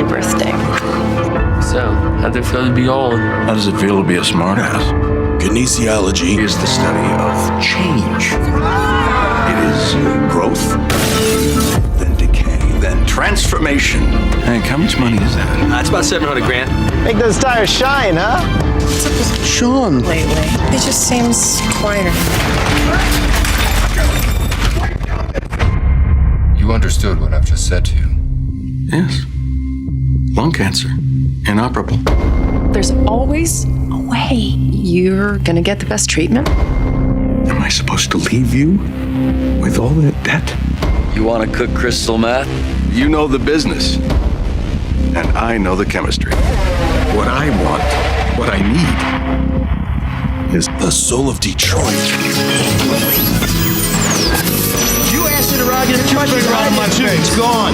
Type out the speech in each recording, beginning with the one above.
birthday. So, how'd it feel to be old? How does it feel to be a smartass? Kinesiology is the study of change. It is growth, then decay, then transformation. Hank, how much money is that? It's about $700,000. Make those tires shine, huh? What's up with Sean. lately? He just seems quieter. You understood what I've just said to you. Yes. Lung cancer. Inoperable. There's always a way. You're gonna get the best treatment. Am I supposed to leave you with all that debt? You want to cook crystal meth? You know the business, and I know the chemistry. What I want, what I need, is the soul of Detroit. You asked it around, get the trigger out of my face. It's gone.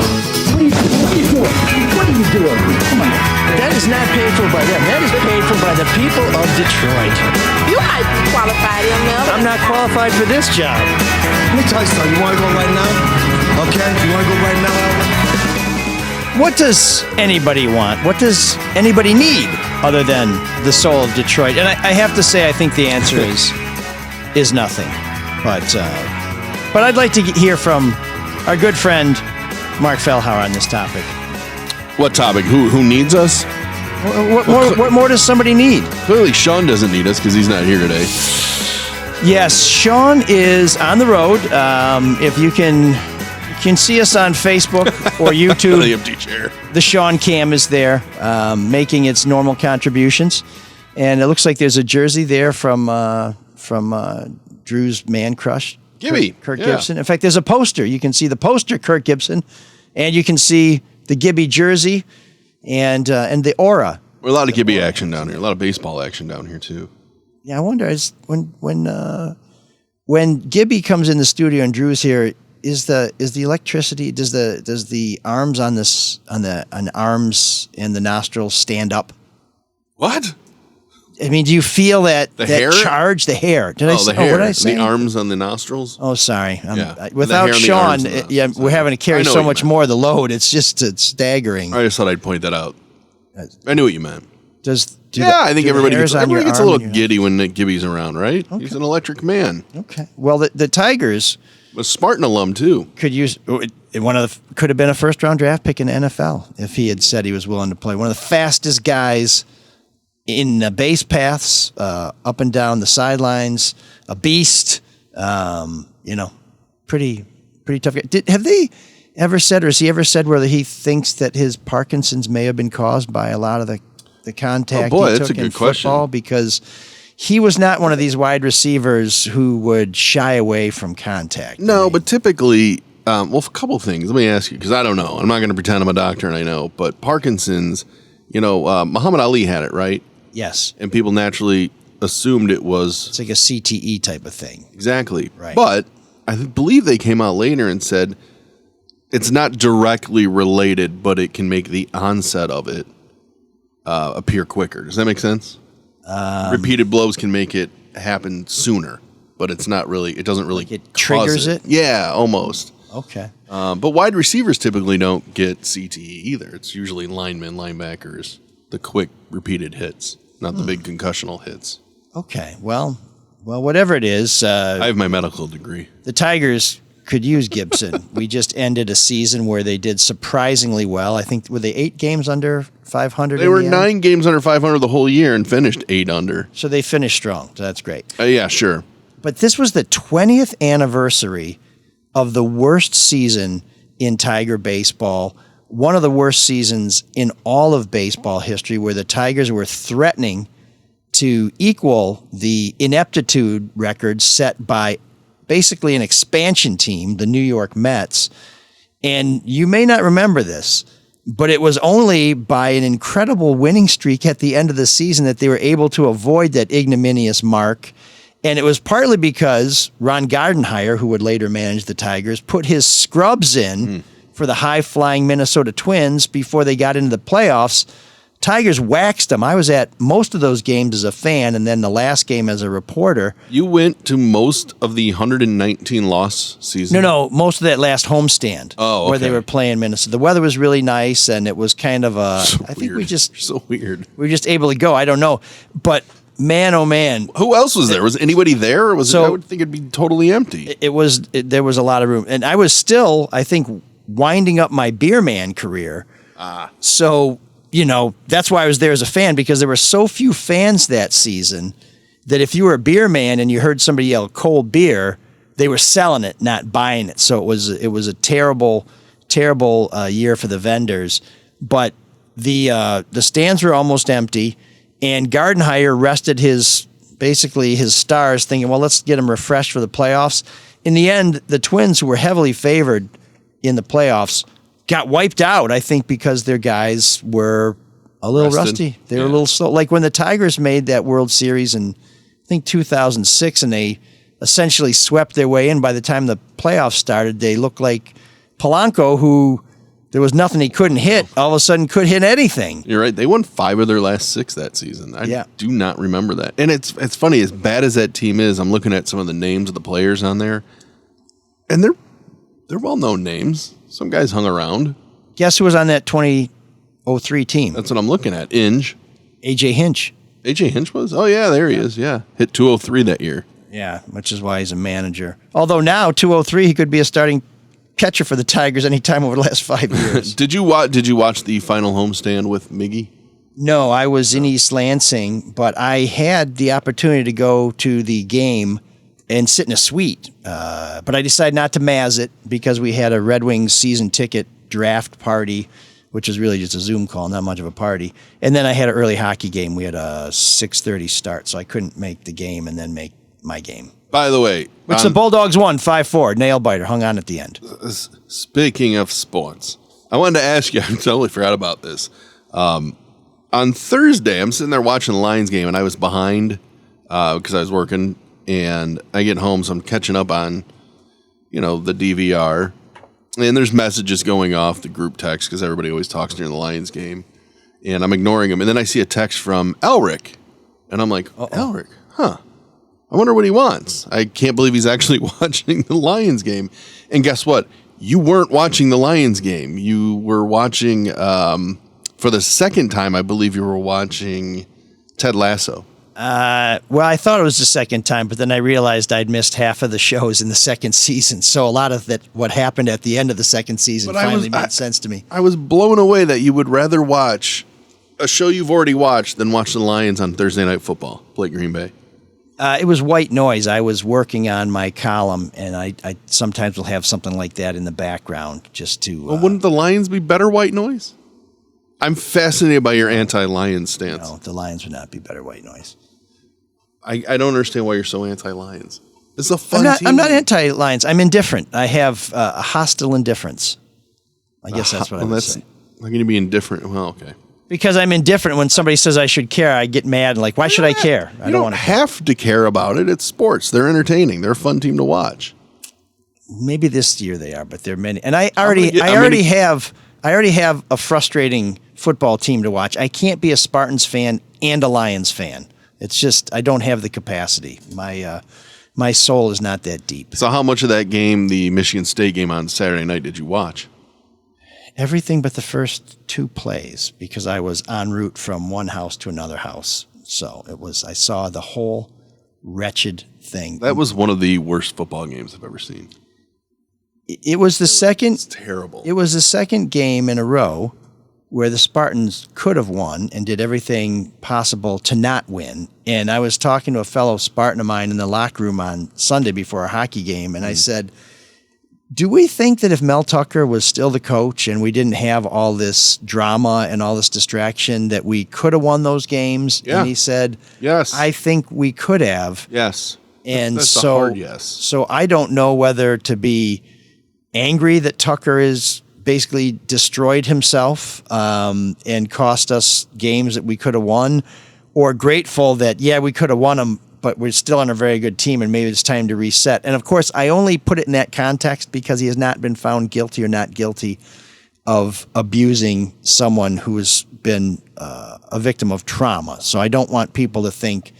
What are you doing? Come on. That is not paid for by them. That is paid for by the people of Detroit. You might be qualified, ML. I'm not qualified for this job. Let me tell you something. You want to go right now? Okay? You want to go right now? What does anybody want? What does anybody need other than the soul of Detroit? And I have to say, I think the answer is nothing. But I'd like to hear from our good friend Marc Fellhauer on this topic. What topic? Who needs us? What more does somebody need? Clearly, Sean doesn't need us because he's not here today. Yes, Sean is on the road. If you can see us on Facebook or YouTube. The empty chair. The Sean Cam is there, making its normal contributions, and it looks like there's a jersey there from Drew's man crush, Gibby, Kirk Gibson. In fact, there's a poster. You can see the poster, Kirk Gibson, and you can see the Gibby jersey and the aura. We're a lot of Gibby action down here. A lot of baseball action down here too. Yeah, I wonder when Gibby comes in the studio and Drew's here. Is the electricity, does the arms on the arms and the nostrils stand up? What? I mean, do you feel that hair? Charge? The hair. The hair. What did I say? The arms on the nostrils. Oh, sorry. Yeah. Without Sean, we're having to carry so much meant. more of the load. It's staggering. I just thought I'd point that out. I knew what you meant. I think everybody gets a little giddy when Nick Gibby's around, right? Okay. He's an electric man. Okay. Well, the Tigers. A Spartan alum too. Could have been a first-round draft pick in the NFL if he had said he was willing to play. One of the fastest guys in the base paths, up and down the sidelines, a beast. Pretty tough guy. Have they ever said, or has he ever said, whether he thinks that his Parkinson's may have been caused by a lot of the contact he took in football? Because he was not one of these wide receivers who would shy away from contact. No, but typically, a couple things. Let me ask you, because I don't know. I'm not going to pretend I'm a doctor and I know. But Parkinson's, Muhammad Ali had it, right? Yes. And people naturally assumed it was... It's like a CTE type of thing. Exactly. Right. But I believe they came out later and said it's not directly related, but it can make the onset of it appear quicker. Does that make sense? Repeated blows can make it happen sooner, but it doesn't really it triggers it? Yeah, almost. Okay. But wide receivers typically don't get CTE either. It's usually linebackers, the quick repeated hits, not the big concussional hits. Okay. Well, whatever it is. I have my medical degree. The Tigers could use Gibson. We just ended a season where they did surprisingly well. I think, were they 8 games under 500? They were 9 games under 500 the whole year and finished 8 under. So they finished strong. So that's great. Yeah, sure. But this was the 20th anniversary of the worst season in Tiger baseball. One of the worst seasons in all of baseball history, where the Tigers were threatening to equal the ineptitude record set by basically an expansion team, the New York Mets. And you may not remember this, but it was only by an incredible winning streak at the end of the season that they were able to avoid that ignominious mark. And it was partly because Ron Gardenhire, who would later manage the Tigers, put his scrubs in for the high-flying Minnesota Twins before they got into the playoffs Tigers waxed them. I was at most of those games as a fan, and then the last game as a reporter. You went to most of the 119 loss season? No, most of that last homestand. Oh, okay. Where they were playing Minnesota. The weather was really nice, and it was kind of a. So I think weird. we weird. were just able to go. I don't know, but man, oh man, who else was there? Was anybody there? Or was it, I would think it'd be totally empty. There was a lot of room, and I was still, I think, winding up my beer man career. So. That's why I was there as a fan, because there were so few fans that season that if you were a beer man and you heard somebody yell cold beer, they were selling it, not buying it. So it was a terrible year for the vendors. But the stands were almost empty, and Gardenhire rested his stars, thinking, well, let's get them refreshed for the playoffs. In the end, the Twins, who were heavily favored in the playoffs, got wiped out, I think, because their guys were a little rusty. They were a little slow. Like when the Tigers made that World Series in, I think, 2006, and they essentially swept their way in. By the time the playoffs started, they looked like Polanco, who there was nothing he couldn't hit, all of a sudden could hit anything. You're right. They won 5 of their last 6 that season. I do not remember that. And it's funny, as bad as that team is, I'm looking at some of the names of the players on there, and they're well-known names. Some guys hung around. Guess who was on that 2003 team? That's what I'm looking at. Inge. A.J. Hinch. A.J. Hinch was? Oh, yeah, there he is. Yeah. Hit 203 that year. Yeah, which is why he's a manager. Although now, 203, he could be a starting catcher for the Tigers anytime over the last 5 years. Did you watch the final homestand with Miggy? No, I was in East Lansing, but I had the opportunity to go to the game and sit in a suite. But I decided not to Maz it because we had a Red Wings season ticket draft party, which is really just a Zoom call, not much of a party. And then I had an early hockey game. We had a 6:30 start, so I couldn't make the game and then make my game. By the way, which the Bulldogs won 5-4. Nail biter, hung on at the end. Speaking of sports, I wanted to ask you, I totally forgot about this. On Thursday, I'm sitting there watching the Lions game, and I was behind because I was working. And I get home, so I'm catching up on, the DVR. And there's messages going off the group text because everybody always talks during the Lions game. And I'm ignoring them. And then I see a text from Elric. And I'm like, Elric, I wonder what he wants. I can't believe he's actually watching the Lions game. And guess what? You weren't watching the Lions game. You were watching, for the second time, I believe you were watching Ted Lasso. Well, I thought it was the second time, but then I realized I'd missed half of the shows in the second season. So a lot of what happened at the end of the second season finally made sense to me. I was blown away that you would rather watch a show you've already watched than watch the Lions on Thursday Night Football, play Green Bay. It was white noise. I was working on my column, and I sometimes will have something like that in the background just to... Well, wouldn't the Lions be better white noise? I'm fascinated by your anti-Lions stance. No, the Lions would not be better white noise. I don't understand why you're so anti-Lions. It's a fun team. I'm not anti-Lions. I'm indifferent. I have a hostile indifference. I guess that's what I would say. I'm going to be indifferent. Well, okay. Because I'm indifferent. When somebody says I should care, I get mad. Like, why should I care? I don't have to care about it. It's sports. They're entertaining. They're a fun team to watch. Maybe this year they are, but there are many. And I already have a frustrating football team to watch. I can't be a Spartans fan and a Lions fan. It's just I don't have the capacity. My soul is not that deep. So how much of that game, the Michigan State game on Saturday night, did you watch? Everything but the first 2 plays, because I was en route from one house to another house. So I saw the whole wretched thing. That was one of the worst football games I've ever seen. It was the second. It's terrible. It was the second game in a row where the Spartans could have won and did everything possible to not win. And I was talking to a fellow Spartan of mine in the locker room on Sunday before a hockey game, and I said, do we think that if Mel Tucker was still the coach and we didn't have all this drama and all this distraction that we could have won those games? Yeah. And he said, yes, I think we could have. Yes. And that's a hard yes. So I don't know whether to be angry that Tucker is basically destroyed himself and cost us games that we could have won, or grateful that, we could have won them, but we're still on a very good team and maybe it's time to reset. And of course, I only put it in that context because he has not been found guilty or not guilty of abusing someone who has been a victim of trauma. So I don't want people to think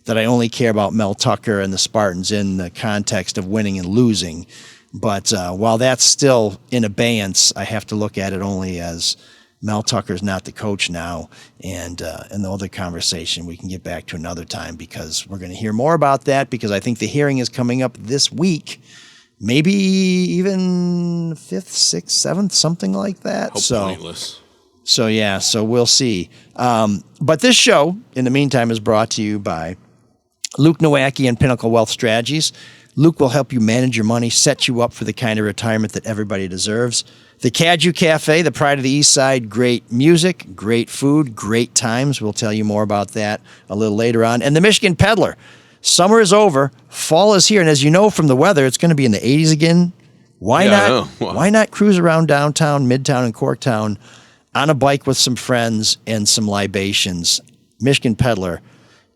that I only care about Mel Tucker and the Spartans in the context of winning and losing. But while that's still in abeyance, I have to look at it only as Mel Tucker's not the coach now, and the other conversation we can get back to another time, because we're going to hear more about that, because I think the hearing is coming up this week, maybe even 5th, 6th, 7th, something like that. Pointless. So we'll see. But this show, in the meantime, is brought to you by Luke Nowacki and Pinnacle Wealth Strategies. Luke will help you manage your money, set you up for the kind of retirement that everybody deserves. The Caju Cafe, the pride of the East Side, great music, great food, great times. We'll tell you more about that a little later on. And the Michigan Peddler. Summer is over, fall is here, and as you know from the weather, it's going to be in the 80s again. Why not cruise around downtown, Midtown, and Corktown on a bike with some friends and some libations? Michigan Peddler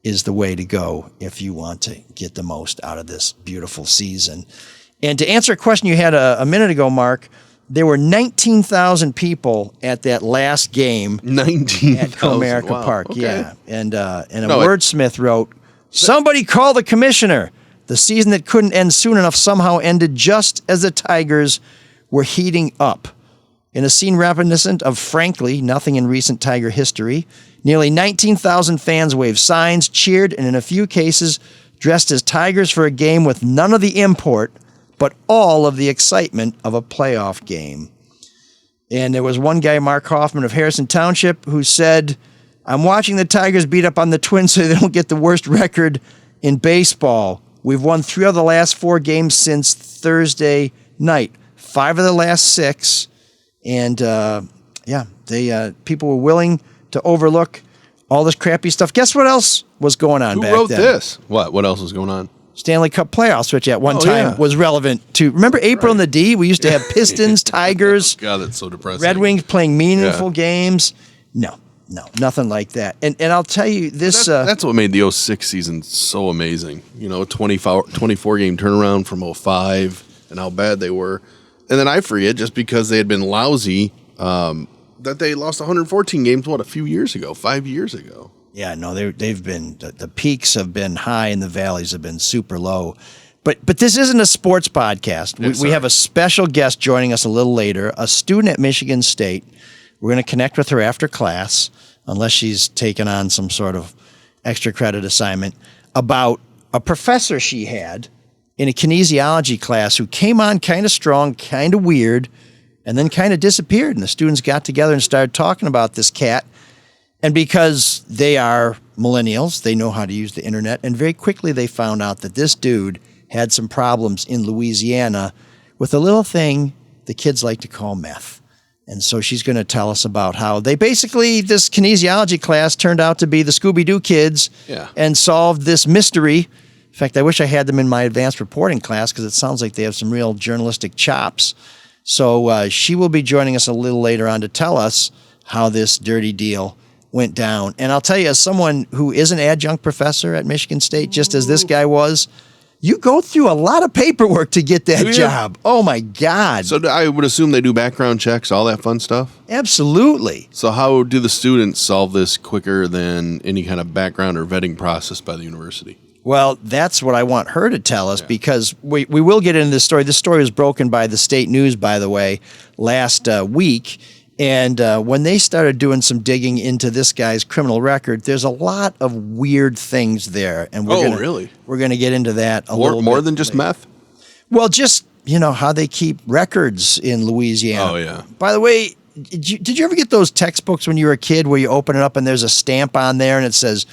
is the way to go if you want to get the most out of this beautiful season. And to answer a question you had a minute ago, Mark, there were 19,000 people at that last game 19,000 at Comerica Park. Okay. Yeah, and a wordsmith wrote, "Somebody call the commissioner. The season that couldn't end soon enough somehow ended just as the Tigers were heating up. In a scene reminiscent of, frankly, nothing in recent Tiger history, nearly 19,000 fans waved signs, cheered, and in a few cases dressed as Tigers for a game with none of the import, but all of the excitement of a playoff game." And there was one guy, Mark Hoffman of Harrison Township, who said, "I'm watching the Tigers beat up on the Twins so they don't get the worst record in baseball. We've won 3 of the last 4 games since Thursday night, 5 of the last 6. And people were willing to overlook all this crappy stuff." Guess what else was going on back then? Who wrote this? What else was going on? Stanley Cup playoffs, which at one time was relevant to. Remember April and the D? We used to have Pistons, Tigers, God, that's so depressing. Red Wings playing meaningful games. No, nothing like that. And I'll tell you this. That's what made the 06 season so amazing. 24 game turnaround from 05 and how bad they were. And then I forget, just because they had been lousy, that they lost 114 games, a few years ago, 5 years ago. Yeah, no, they've been, the peaks have been high and the valleys have been super low. But this isn't a sports podcast. We have a special guest joining us a little later, a student at Michigan State. We're going to connect with her after class, unless she's taken on some sort of extra credit assignment, about a professor she had in a kinesiology class who came on kind of strong, kind of weird, and then kind of disappeared. And the students got together and started talking about this cat. And because they are millennials, they know how to use the internet. And very quickly they found out that this dude had some problems in Louisiana with a little thing the kids like to call meth. And so she's going to tell us about how they basically, this kinesiology class turned out to be the Scooby-Doo kids and solved this mystery. In fact, I wish I had them in my advanced reporting class, because it sounds like they have some real journalistic chops. So she will be joining us a little later on to tell us how this dirty deal went down. And I'll tell you, as someone who is an adjunct professor at Michigan State, just as this guy was, you go through a lot of paperwork to get that job. Oh, my God. So I would assume they do background checks, all that fun stuff? Absolutely. So how do the students solve this quicker than any kind of background or vetting process by the university? Well, that's what I want her to tell us, because we will get into this story. This story was broken by the State News, by the way, last week. And when they started doing some digging into this guy's criminal record, there's a lot of weird things there. And we're going to get into that a little bit. More than just meth? Well, just, how they keep records in Louisiana. Oh, yeah. By the way, did you ever get those textbooks when you were a kid where you open it up and there's a stamp on there and it says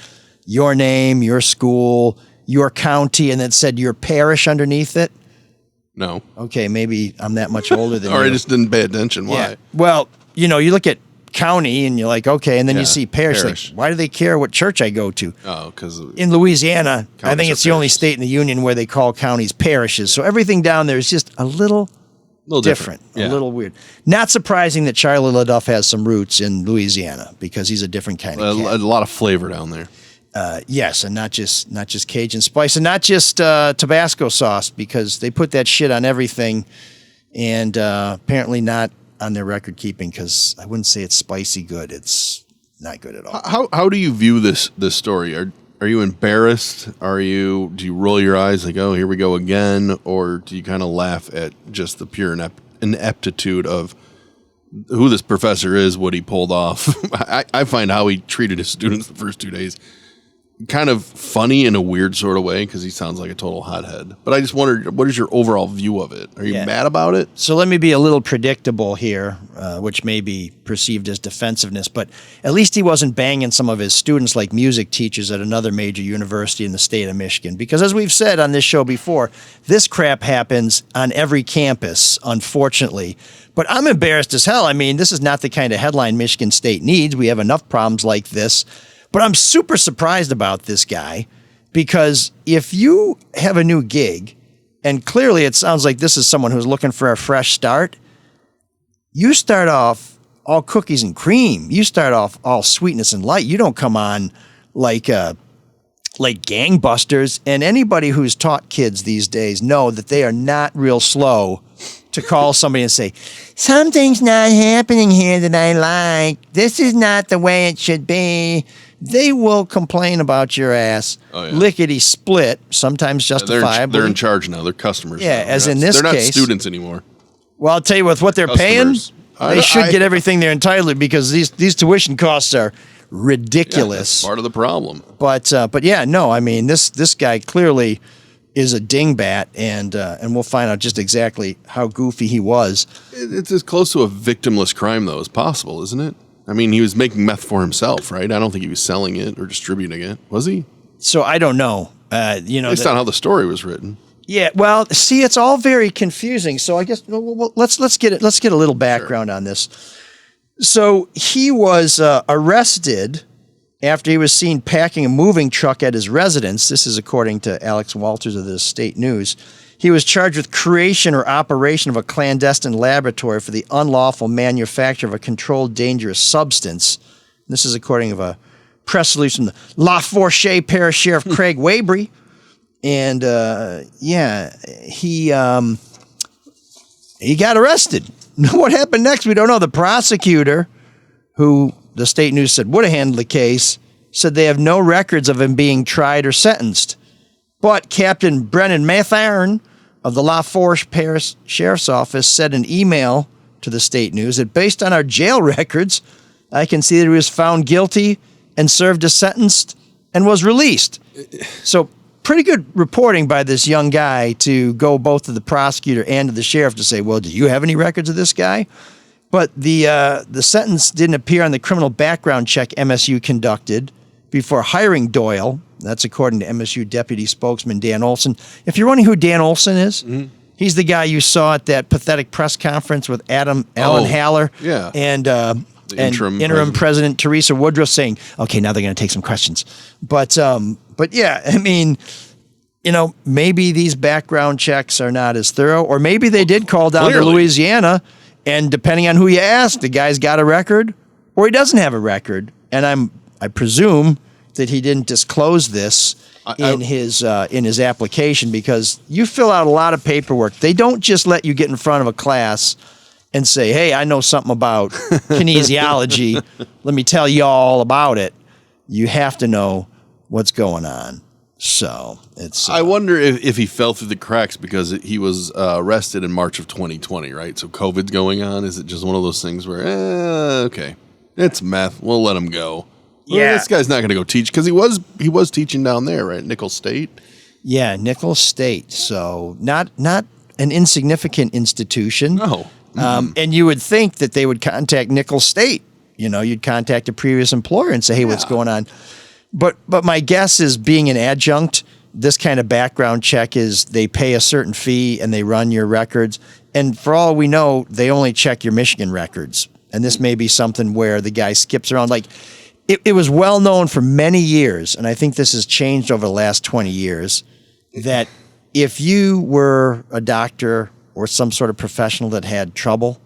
your name, your school, your county, and it said your parish underneath it? No. Okay, maybe I'm that much older than you. Or I just didn't pay attention. Why? Yeah. Well, you look at county and you're like, okay, and then you see parish. Like, why do they care what church I go to? Oh, because in Louisiana, I think it's the only state in the union where they call counties parishes. So everything down there is just a little different. A little weird. Not surprising that Charlie LaDuff has some roots in Louisiana, because he's a different kind of cat. A lot of flavor down there. Yes, and not just Cajun spice, and not just Tabasco sauce, because they put that shit on everything, and apparently not on their record keeping because I wouldn't say it's spicy good. It's not good at all. How do you view this story? Are you embarrassed? Do you roll your eyes like, oh, here we go again? Or do you kind of laugh at just the pure ineptitude of who this professor is, what he pulled off? I find how he treated his students the first 2 days kind of funny in a weird sort of way because he sounds like a total hothead. But I just wondered, what is your overall view of it? Are you mad about it? So let me be a little predictable here, which may be perceived as defensiveness, but at least he wasn't banging some of his students like music teachers at another major university in the state of Michigan. Because as we've said on this show before, this crap happens on every campus, unfortunately. But I'm embarrassed as hell. I mean, this is not the kind of headline Michigan State needs. We have enough problems like this. But I'm super surprised about this guy because if you have a new gig, and clearly it sounds like this is someone who's looking for a fresh start, you start off all cookies and cream. You start off all sweetness and light. You don't come on like gangbusters. And anybody who's taught kids these days know that they are not real slow to call somebody and say, something's not happening here that I like. This is not the way it should be. They will complain about your ass, lickety split, sometimes justifiably. They're in charge now. They're customers. Yeah, now. as in this case. They're not students anymore. Well, I'll tell you what they're Customers. paying, they should get everything they're entitled to because these tuition costs are ridiculous. Yeah, that's part of the problem. But yeah, no, I mean, this guy clearly is a dingbat, and we'll find out just exactly how goofy he was. It's as close to a victimless crime, though, as possible, isn't it? I mean, he was making meth for himself, right? I don't think he was selling it or distributing it, was he? So I don't know. Based on how the story was written. Yeah, well, see, it's all very confusing. So I guess let's get a little background on this. So he was arrested after he was seen packing a moving truck at his residence. This is according to Alex Walters of the State News. He was charged with creation or operation of a clandestine laboratory for the unlawful manufacture of a controlled dangerous substance. This is according to a press release from the La Fourche Parish Sheriff Craig Wabry. And he got arrested. What happened next, we don't know. The prosecutor, who the State News said would have handled the case, said they have no records of him being tried or sentenced. But Captain Brennan Mathern of the La Fourche Parish Sheriff's Office said in an email to the State News that based on our jail records, I can see that he was found guilty and served a sentence and was released. So pretty good reporting by this young guy to go both to the prosecutor and to the sheriff to say, well, do you have any records of this guy? But the sentence didn't appear on the criminal background check MSU conducted before hiring Doyle. That's according to MSU Deputy Spokesman Dan Olson. If you're wondering who Dan Olson is, he's the guy you saw at that pathetic press conference with Alan Haller and interim President Teresa Woodruff saying, okay, now they're going to take some questions. But yeah, I mean, maybe these background checks are not as thorough, or maybe they did call down to Louisiana, and depending on who you ask, the guy's got a record or he doesn't have a record. And I presume that he didn't disclose this in his application, because you fill out a lot of paperwork. They don't just let you get in front of a class and say, hey, I know something about kinesiology. Let me tell you all about it. You have to know what's going on. So it's. I wonder if he fell through the cracks because he was arrested in March of 2020, right? So COVID's going on. Is it just one of those things where, okay, it's meth, we'll let him go. Yeah, well, this guy's not going to go teach because he was teaching down there, right? Nicholls State. Yeah, Nicholls State. So not an insignificant institution. No. And you would think that they would contact Nicholls State. You'd contact a previous employer and say, hey, what's going on? But my guess is, being an adjunct, this kind of background check is they pay a certain fee and they run your records. And for all we know, they only check your Michigan records. And this may be something where the guy skips around. Like, it was well known for many years, and I think this has changed over the last 20 years, that if you were a doctor or some sort of professional that had trouble,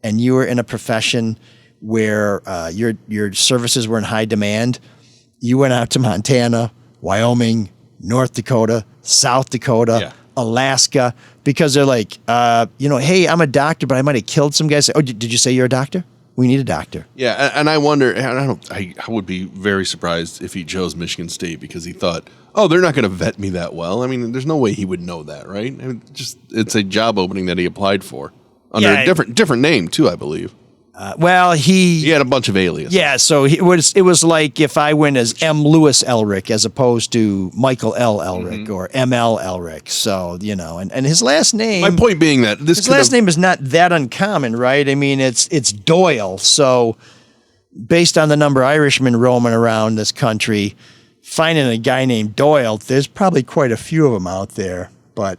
and you were in a profession where your services were in high demand, you went out to Montana, Wyoming, North Dakota, South Dakota, Alaska, because they're like, hey, I'm a doctor, but I might have killed some guys. Oh, did you say you're a doctor? We need a doctor. Yeah, and I wonder, I would be very surprised if he chose Michigan State because he thought, oh, they're not going to vet me that well. I mean, there's no way he would know that, right? I mean, it's a job opening that he applied for under a different name too, I believe. He had a bunch of aliases. Yeah, so it was like if I went as M. Lewis Elric as opposed to Michael L. Elric or ML Elric. So, and his last name. My point being that his last name is not that uncommon, right? I mean, it's Doyle. So, based on the number of Irishmen roaming around this country, finding a guy named Doyle, there's probably quite a few of them out there. But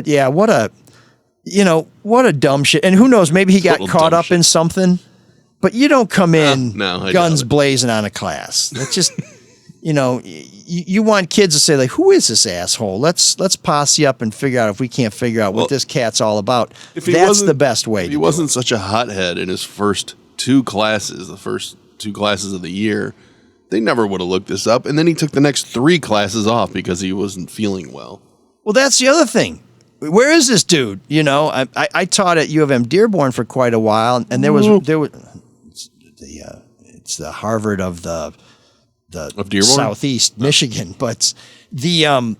yeah, what a dumb shit. And who knows, maybe he got caught up in something, but you don't come in guns blazing on a class. That's just, you want kids to say, like, who is this asshole? Let's posse up and figure out if we can't figure out what this cat's all about. That's the best way. If he wasn't such a hothead in his first two classes, the first two classes of the year, they never would have looked this up. And then he took the next 3 classes off because he wasn't feeling well. Well, that's the other thing. Where is this dude? I taught at U of M Dearborn for quite a while, and there was it's the Harvard of the Southeast Michigan, but there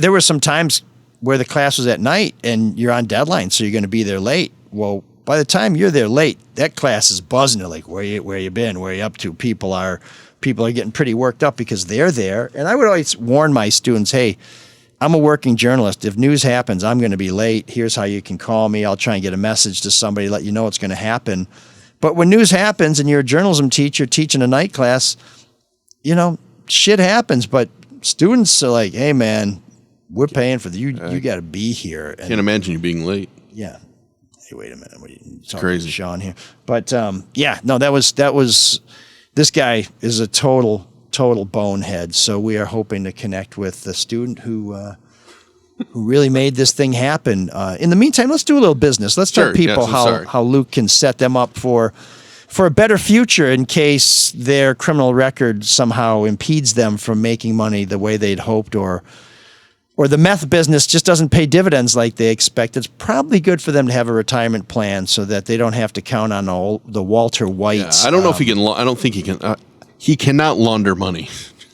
were some times where the class was at night and you're on deadline, so you're going to be there late. Well, by the time you're there late, that class is buzzing. They're like, where you been? Where you up to? People are getting pretty worked up because they're there, and I would always warn my students, hey, I'm a working journalist. If news happens, I'm going to be late. Here's how you can call me. I'll try and get a message to somebody, let you know what's going to happen. But when news happens and you're a journalism teacher teaching a night class, shit happens. But students are like, hey, man, we're paying for you. You got to be here. Can't imagine you being late. Yeah. Hey, wait a minute. What are you talking crazy. To Sean here? But that was this guy is a total bonehead. So we are hoping to connect with the student who really made this thing happen. In the meantime, let's do a little business. Let's tell people how Luke can set them up for a better future in case their criminal record somehow impedes them from making money the way they'd hoped, or the meth business just doesn't pay dividends like they expect. It's probably good for them to have a retirement plan so that they don't have to count on the Walter Whites. Yeah, I don't know if he can. I don't think he can. He cannot launder money.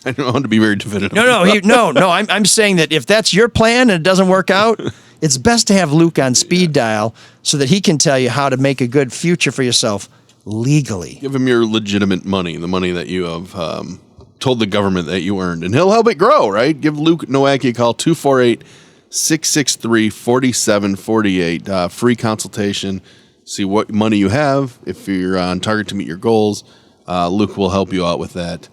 I don't want to be very definitive. No. I'm saying that if that's your plan and it doesn't work out, it's best to have Luke on speed dial so that he can tell you how to make a good future for yourself legally. Give him your legitimate money, the money that you have told the government that you earned, and he'll help it grow, right? Give Luke Nowacki a call, 248-663-4748. Free consultation. See what money you have. If you're on target to meet your goals, Luke will help you out with that.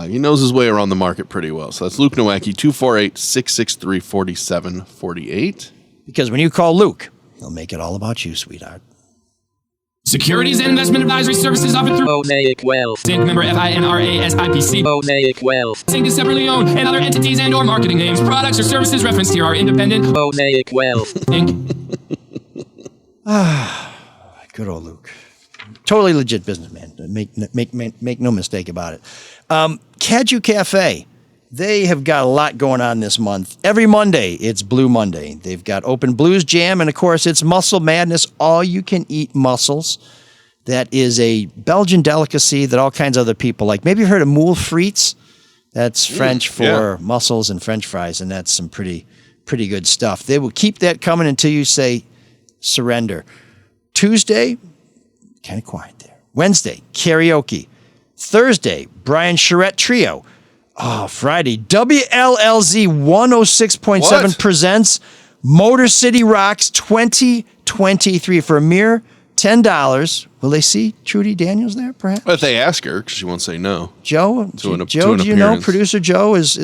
He knows his way around the market pretty well. So that's Luke Nowacki, 248-663-4748. Because when you call Luke, he'll make it all about you, sweetheart. Securities and investment advisory services offered through Mosaic Wealth. Inc. member FINRA-SIPC. Mosaic Wealth. Inc. is separately owned, and other entities and or marketing names, products, or services referenced here are independent. Mosaic Wealth. Inc. Good old Luke. Totally legit businessman. Make no mistake about it. Caju Cafe. They have got a lot going on this month. Every Monday, it's Blue Monday. They've got open blues jam, and of course, it's Muscle Madness, all-you-can-eat mussels. That is a Belgian delicacy that all kinds of other people like. Maybe you've heard of moule frites? That's French for mussels and French fries, and that's some pretty good stuff. They will keep that coming until you say surrender. Tuesday, kind of quiet there. Wednesday, karaoke. Thursday, Brian Charette Trio. Oh, Friday, WLLZ 106.7 presents Motor City Rocks 2023 for a mere $10. Will they see Trudy Daniels there, perhaps? Well, if they ask her, because she won't say no. Joe, do you know producer Joe his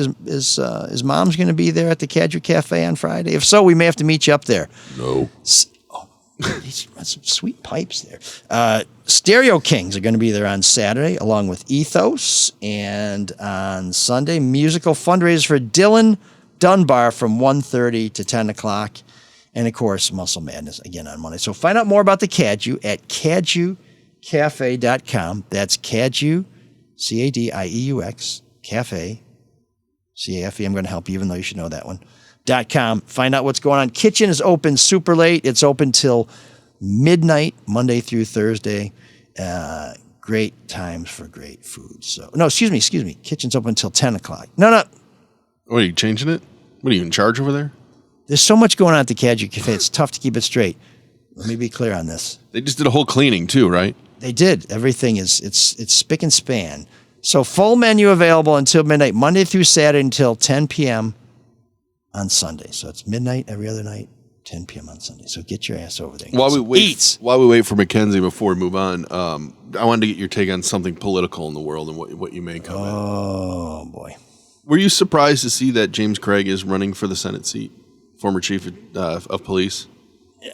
mom's going to be there at the Caju Cafe on Friday? If so, we may have to meet you up there. No. He's got some sweet pipes there. Stereo Kings are going to be there on Saturday, along with Ethos. And on Sunday, musical fundraisers for Dylan Dunbar from 1:30 to 10 o'clock. And, of course, Muscle Madness again on Monday. So find out more about the Caju at cajucafe.com. That's Caju, CADIEUX, Cafe, CAFE. I'm going to help you, even though you should know that one. kitchen.com. Find out what's going on. Kitchen is open super late. It's open till midnight, Monday through Thursday. Great times for great food. So, no, excuse me. Kitchen's open until 10 o'clock. No. What, are you changing it? What, are you in charge over there? There's so much going on at the Cajun Cafe. It's tough to keep it straight. Let me be clear on this. They just did a whole cleaning too, right? They did. Everything it's spick and span. So full menu available until midnight, Monday through Saturday until 10 p.m. on Sunday. So it's midnight every other night, 10 p.m. on Sunday. So get your ass over there. While we wait for Mackenzie before we move on, I wanted to get your take on something political in the world and what you make of it. Oh, boy. Were you surprised to see that James Craig is running for the Senate seat, former chief of police?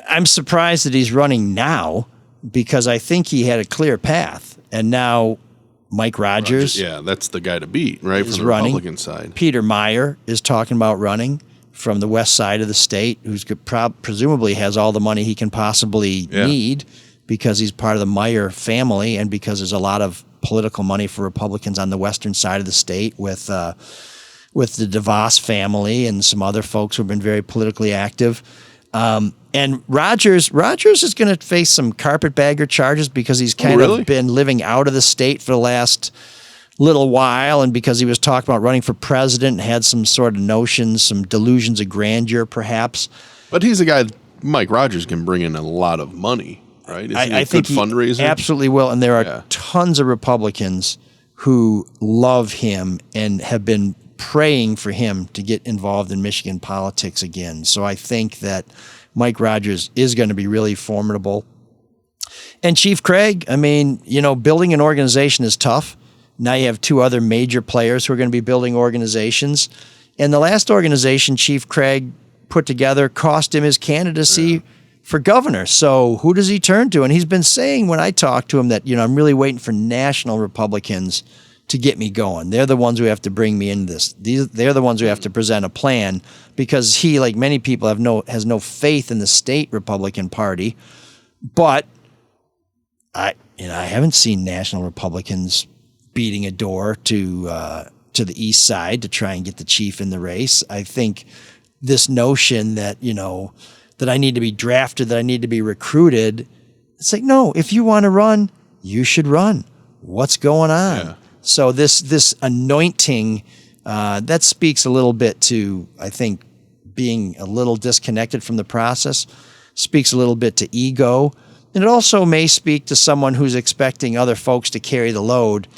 I'm surprised that he's running now because I think he had a clear path. And now Mike Rogers. Yeah, that's the guy to beat, right, from the running. Republican side. Peter Meyer is talking about running from the west side of the state, who's presumably has all the money he can possibly need because he's part of the Meyer family and because there's a lot of political money for Republicans on the western side of the state with the DeVos family and some other folks who have been very politically active. And Rogers is going to face some carpetbagger charges because he's kind of been living out of the state for the last little while, and because he was talking about running for president and had some sort of notions, some delusions of grandeur, perhaps. But he's a guy, Mike Rogers can bring in a lot of money, right? I think he fundraiser? Absolutely will, and there are tons of Republicans who love him and have been praying for him to get involved in Michigan politics again. So I think that Mike Rogers is going to be really formidable. And Chief Craig, I mean, building an organization is tough. Now you have two other major players who are going to be building organizations. And the last organization Chief Craig put together cost him his candidacy for governor. So who does he turn to? And he's been saying when I talk to him that, I'm really waiting for national Republicans to get me going. They're the ones who have to bring me into this. They're the ones who have to present a plan because he, like many people, has no faith in the state Republican Party. But I haven't seen national Republicans beating a door to the east side to try and get the chief in the race. I think this notion that that I need to be drafted, that I need to be recruited. It's like, no, if you want to run, you should run. What's going on? Yeah. So this anointing, that speaks a little bit to, I think, being a little disconnected from the process, speaks a little bit to ego, and it also may speak to someone who's expecting other folks to carry the load.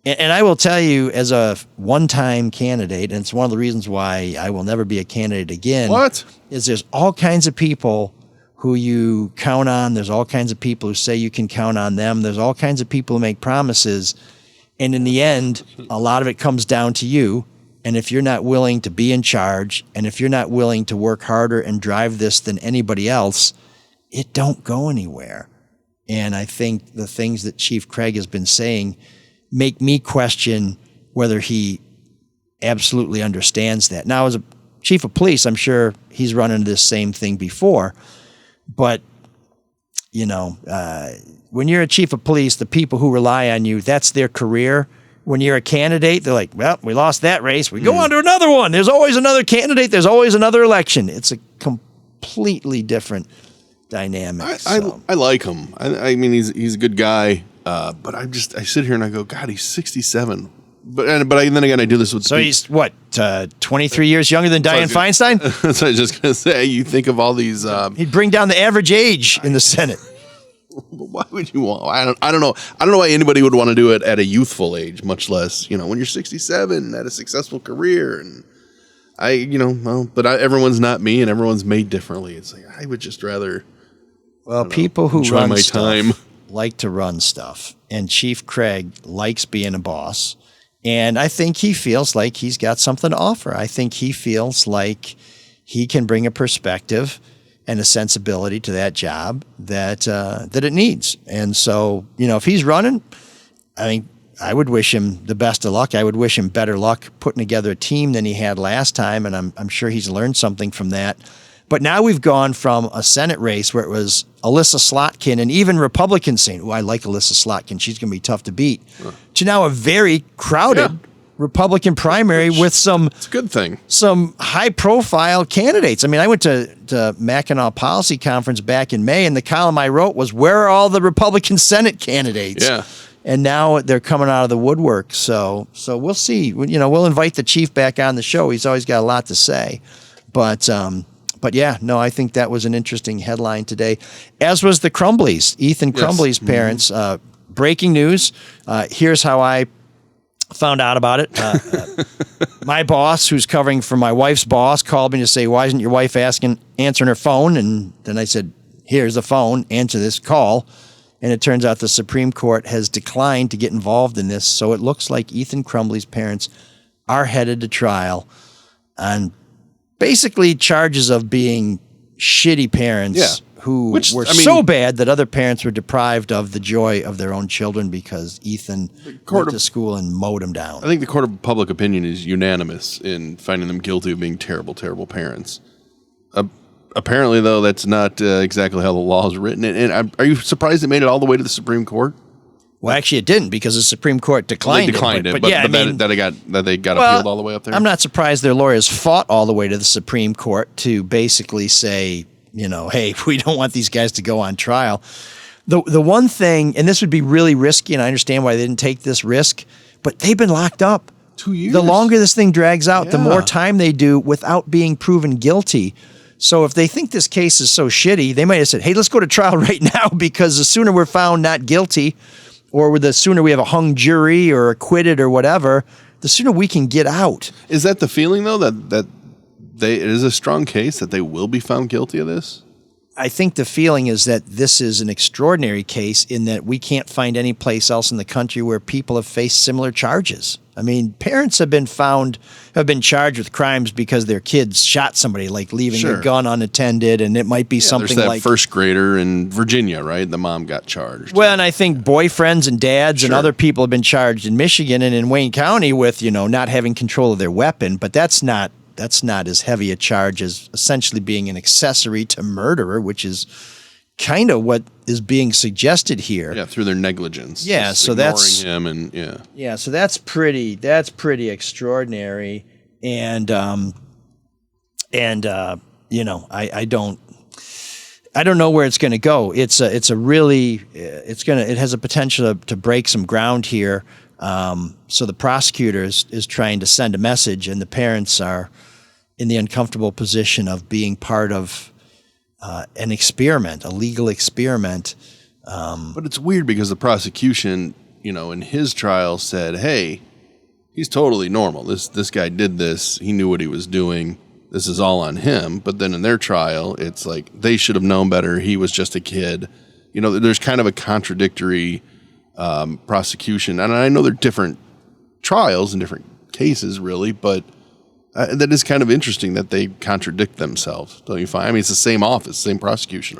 And I will tell you, as a one-time candidate, and it's one of the reasons why I will never be a candidate again, is there's all kinds of people who you count on. There's all kinds of people who say you can count on them. There's all kinds of people who make promises. And in the end, a lot of it comes down to you. And if you're not willing to be in charge, and if you're not willing to work harder and drive this than anybody else, it don't go anywhere. And I think the things that Chief Craig has been saying make me question whether he absolutely understands that. Now, as a chief of police, I'm sure he's run into this same thing before. But, when you're a chief of police, the people who rely on you, that's their career. When you're a candidate, they're like, well, we lost that race. We go on to another one. There's always another candidate. There's always another election. It's a completely different dynamic. I like him. I mean, he's a good guy. But I sit here and I go, God, he's 67. But then again, I do this with. So he's what, 23 years younger than Dianne Feinstein? That's what I was just gonna say. You think of all these. He'd bring down the average age in the Senate. Why would you want? I don't know. I don't know why anybody would want to do it at a youthful age, much less when you're 67, had a successful career, and everyone's not me, and everyone's made differently. It's like I would just rather. Well, people who run my time like to run stuff, and Chief Craig likes being a boss, and I think he feels like he's got something to offer. I think he feels like he can bring a perspective and a sensibility to that job that it needs. And so, if he's running, I mean, I would wish him the best of luck. I would wish him better luck putting together a team than he had last time, and I'm sure he's learned something from that. But now we've gone from a Senate race where it was Alyssa Slotkin and even Republicans saying, I like Alyssa Slotkin, she's going to be tough to beat, to now a very crowded Republican primary with some It's a good thing. some high-profile candidates. I mean, I went to Mackinac Policy Conference back in May, and the column I wrote was, where are all the Republican Senate candidates? Yeah. And now they're coming out of the woodwork. So we'll see. You know, we'll invite the chief back on the show. He's always got a lot to say. But yeah, no, I think that was an interesting headline today, as was the Crumbleys, Ethan Crumbly's parents. Breaking news. Here's how I found out about it. My boss, who's covering for my wife's boss, called me to say, why isn't your wife answering her phone? And then I said, here's the phone, answer this call. And it turns out the Supreme Court has declined to get involved in this. So it looks like Ethan Crumbly's parents are headed to trial on basically charges of being shitty parents who were so bad that other parents were deprived of the joy of their own children because Ethan went to school and mowed them down. I think the court of public opinion is unanimous in finding them guilty of being terrible, terrible parents. Apparently, though, that's not exactly how the law is written. And are you surprised it made it all the way to the Supreme Court? Well, actually, it didn't because the Supreme Court declined it. But yeah, they got appealed all the way up there. I'm not surprised their lawyers fought all the way to the Supreme Court to basically say, you know, hey, we don't want these guys to go on trial. The one thing, and this would be really risky, and I understand why they didn't take this risk, but they've been locked up 2 years. The longer this thing drags out, the more time they do without being proven guilty. So if they think this case is so shitty, they might have said, hey, let's go to trial right now because the sooner we're found not guilty or the sooner we have a hung jury or acquitted or whatever, the sooner we can get out. Is that the feeling, though, that it is a strong case that they will be found guilty of this? I think the feeling is that this is an extraordinary case in that we can't find any place else in the country where people have faced similar charges. I mean, parents have been charged with crimes because their kids shot somebody, like leaving a gun unattended, and it might be something there's that like first grader in Virginia, right? The mom got charged. Well, and I think boyfriends and dads and other people have been charged in Michigan and in Wayne County with, not having control of their weapon, but that's not as heavy a charge as essentially being an accessory to murderer, which is kind of what is being suggested here. Yeah, through their negligence. Yeah, just so that's ignoring him and yeah, so that's pretty extraordinary, and I don't know where it's going to go. It has a potential to break some ground here. So the prosecutor is trying to send a message, and the parents are in the uncomfortable position of being part of an experiment, a legal experiment. But it's weird because the prosecution, in his trial said, hey, he's totally normal. This guy did this. He knew what he was doing. This is all on him. But then in their trial, it's like they should have known better. He was just a kid. There's kind of a contradictory prosecution. And I know they're different trials and different cases, really, but that is kind of interesting that they contradict themselves, don't you find? I mean, it's the same office, same prosecution.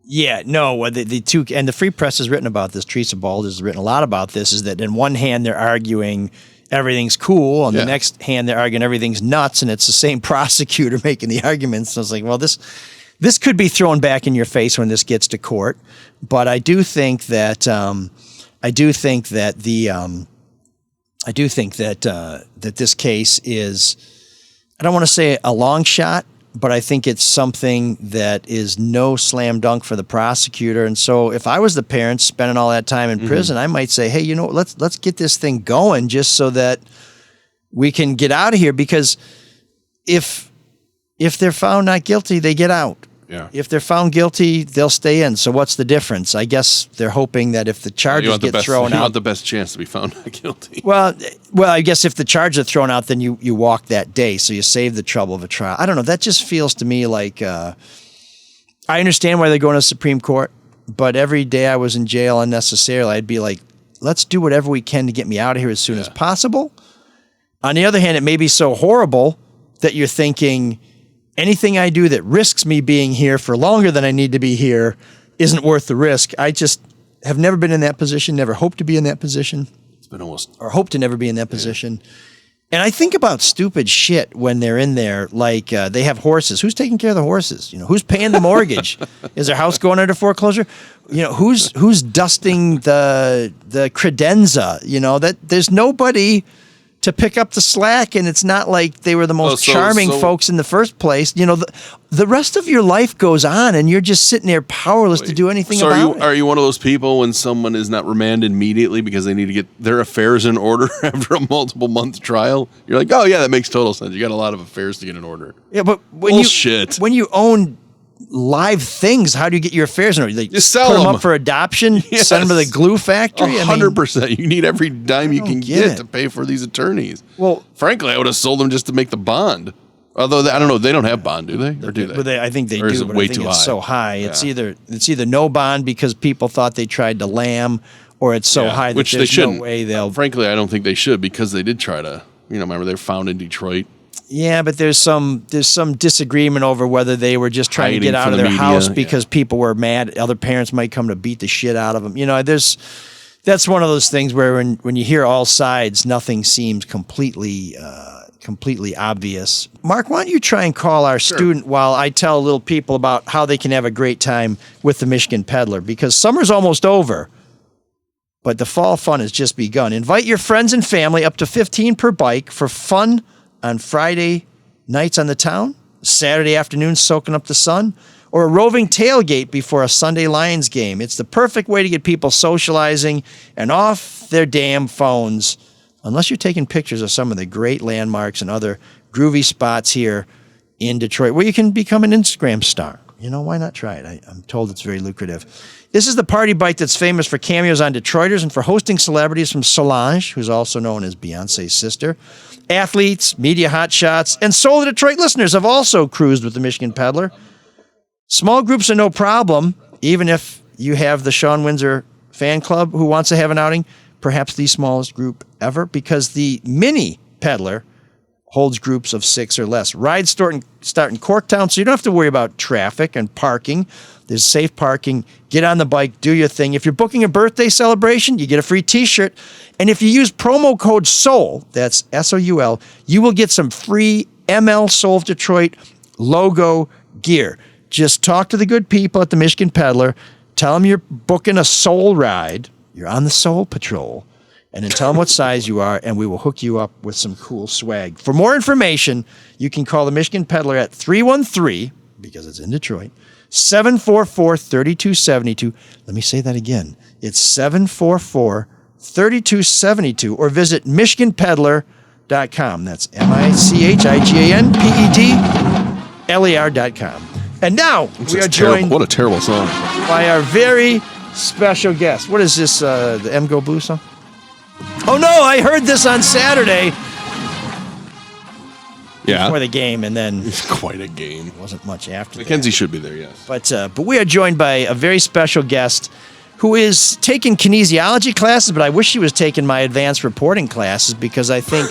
Yeah, no, the two, and the Free Press has written about this, Teresa Bald has written a lot about this, is that in one hand they're arguing everything's cool, on the next hand they're arguing everything's nuts, and it's the same prosecutor making the arguments. So it's like, well, this could be thrown back in your face when this gets to court, but I do think that that this case is, I don't want to say a long shot, but I think it's something that is no slam dunk for the prosecutor. And so if I was the parents spending all that time in prison, I might say, hey, let's get this thing going just so that we can get out of here, because if they're found not guilty, they get out. Yeah. If they're found guilty, they'll stay in. So what's the difference? I guess they're hoping that if the charges get thrown out, you want the best chance to be found not guilty. Well, I guess if the charges are thrown out, then you walk that day, so you save the trouble of a trial. I don't know. That just feels to me like I understand why they're going to the Supreme Court, but every day I was in jail unnecessarily, I'd be like, let's do whatever we can to get me out of here as soon as possible. On the other hand, it may be so horrible that you're thinking, anything I do that risks me being here for longer than I need to be here isn't worth the risk. I just have never been in that position, never hoped to be in that position. It's been or hope to never be in that position. And I think about stupid shit when they're in there, like they have horses. Who's taking care of the horses? Who's paying the mortgage? Is their house going under foreclosure? Who's dusting the credenza? That there's nobody to pick up the slack, and it's not like they were the most charming folks in the first place. You know, the rest of your life goes on, and you're just sitting there powerless to do anything about it. Are you one of those people when someone is not remanded immediately because they need to get their affairs in order after a multiple-month trial? You're like, oh, yeah, that makes total sense. You got a lot of affairs to get in order. Yeah, but when you own live things, how do you get your affairs in order? Like, just sell put them them up for adoption, send them to the glue factory. 100%. You need every dime you can get to pay for these attorneys. Well, frankly, I would have sold them just to make the bond. Although I don't know, they don't have bond, do they? Or do they? But I think they or do. Is it but way I think too it's high? so high. It's either no bond because people thought they tried to lam, or it's so high that which there's they shouldn't. no way they'll. Frankly, I don't think they should because they did try to. Remember they were found in Detroit. Yeah, but there's some disagreement over whether they were just trying to get out of their house because people were mad. Other parents might come to beat the shit out of them. That's one of those things where when you hear all sides, nothing seems completely obvious. Mark, why don't you try and call our student while I tell little people about how they can have a great time with the Michigan Peddler, because summer's almost over, but the fall fun has just begun. Invite your friends and family, up to 15 per bike, for fun on Friday nights on the town, Saturday afternoon soaking up the sun, or a roving tailgate before a Sunday Lions game. It's the perfect way to get people socializing and off their damn phones, unless you're taking pictures of some of the great landmarks and other groovy spots here in Detroit where you can become an Instagram star. Why not try it? I'm told it's very lucrative. This is the party bike that's famous for cameos on Detroiters and for hosting celebrities from Solange, who's also known as Beyonce's sister. Athletes, media hotshots, and Soul of Detroit listeners have also cruised with the Michigan Peddler. Small groups are no problem, even if you have the Sean Windsor fan club who wants to have an outing, perhaps the smallest group ever, because the Mini Peddler holds groups of 6 or less. Rides start in Corktown, so you don't have to worry about traffic and parking. There's safe parking. Get on the bike, do your thing. If you're booking a birthday celebration, you get a free t-shirt. And if you use promo code SOUL, that's SOUL, you will get some free ML Soul of Detroit logo gear. Just talk to the good people at the Michigan Peddler. Tell them you're booking a Soul ride. You're on the Soul Patrol. And then tell them what size you are, and we will hook you up with some cool swag. For more information, you can call the Michigan Peddler at 313, because it's in Detroit, 744-3272. Let me say that again. It's 744-3272, or visit MichiganPeddler.com. That's MichiganPeddler.com. And now we are joined. What a terrible song. By our very special guest. What is this, the M Go Blue song? Oh, no, I heard this on Saturday. Yeah. Before the game, and then... It's quite a game. Wasn't much after Mackenzie should be there, yes. But we are joined by a very special guest who is taking kinesiology classes, but I wish she was taking my advanced reporting classes, because I think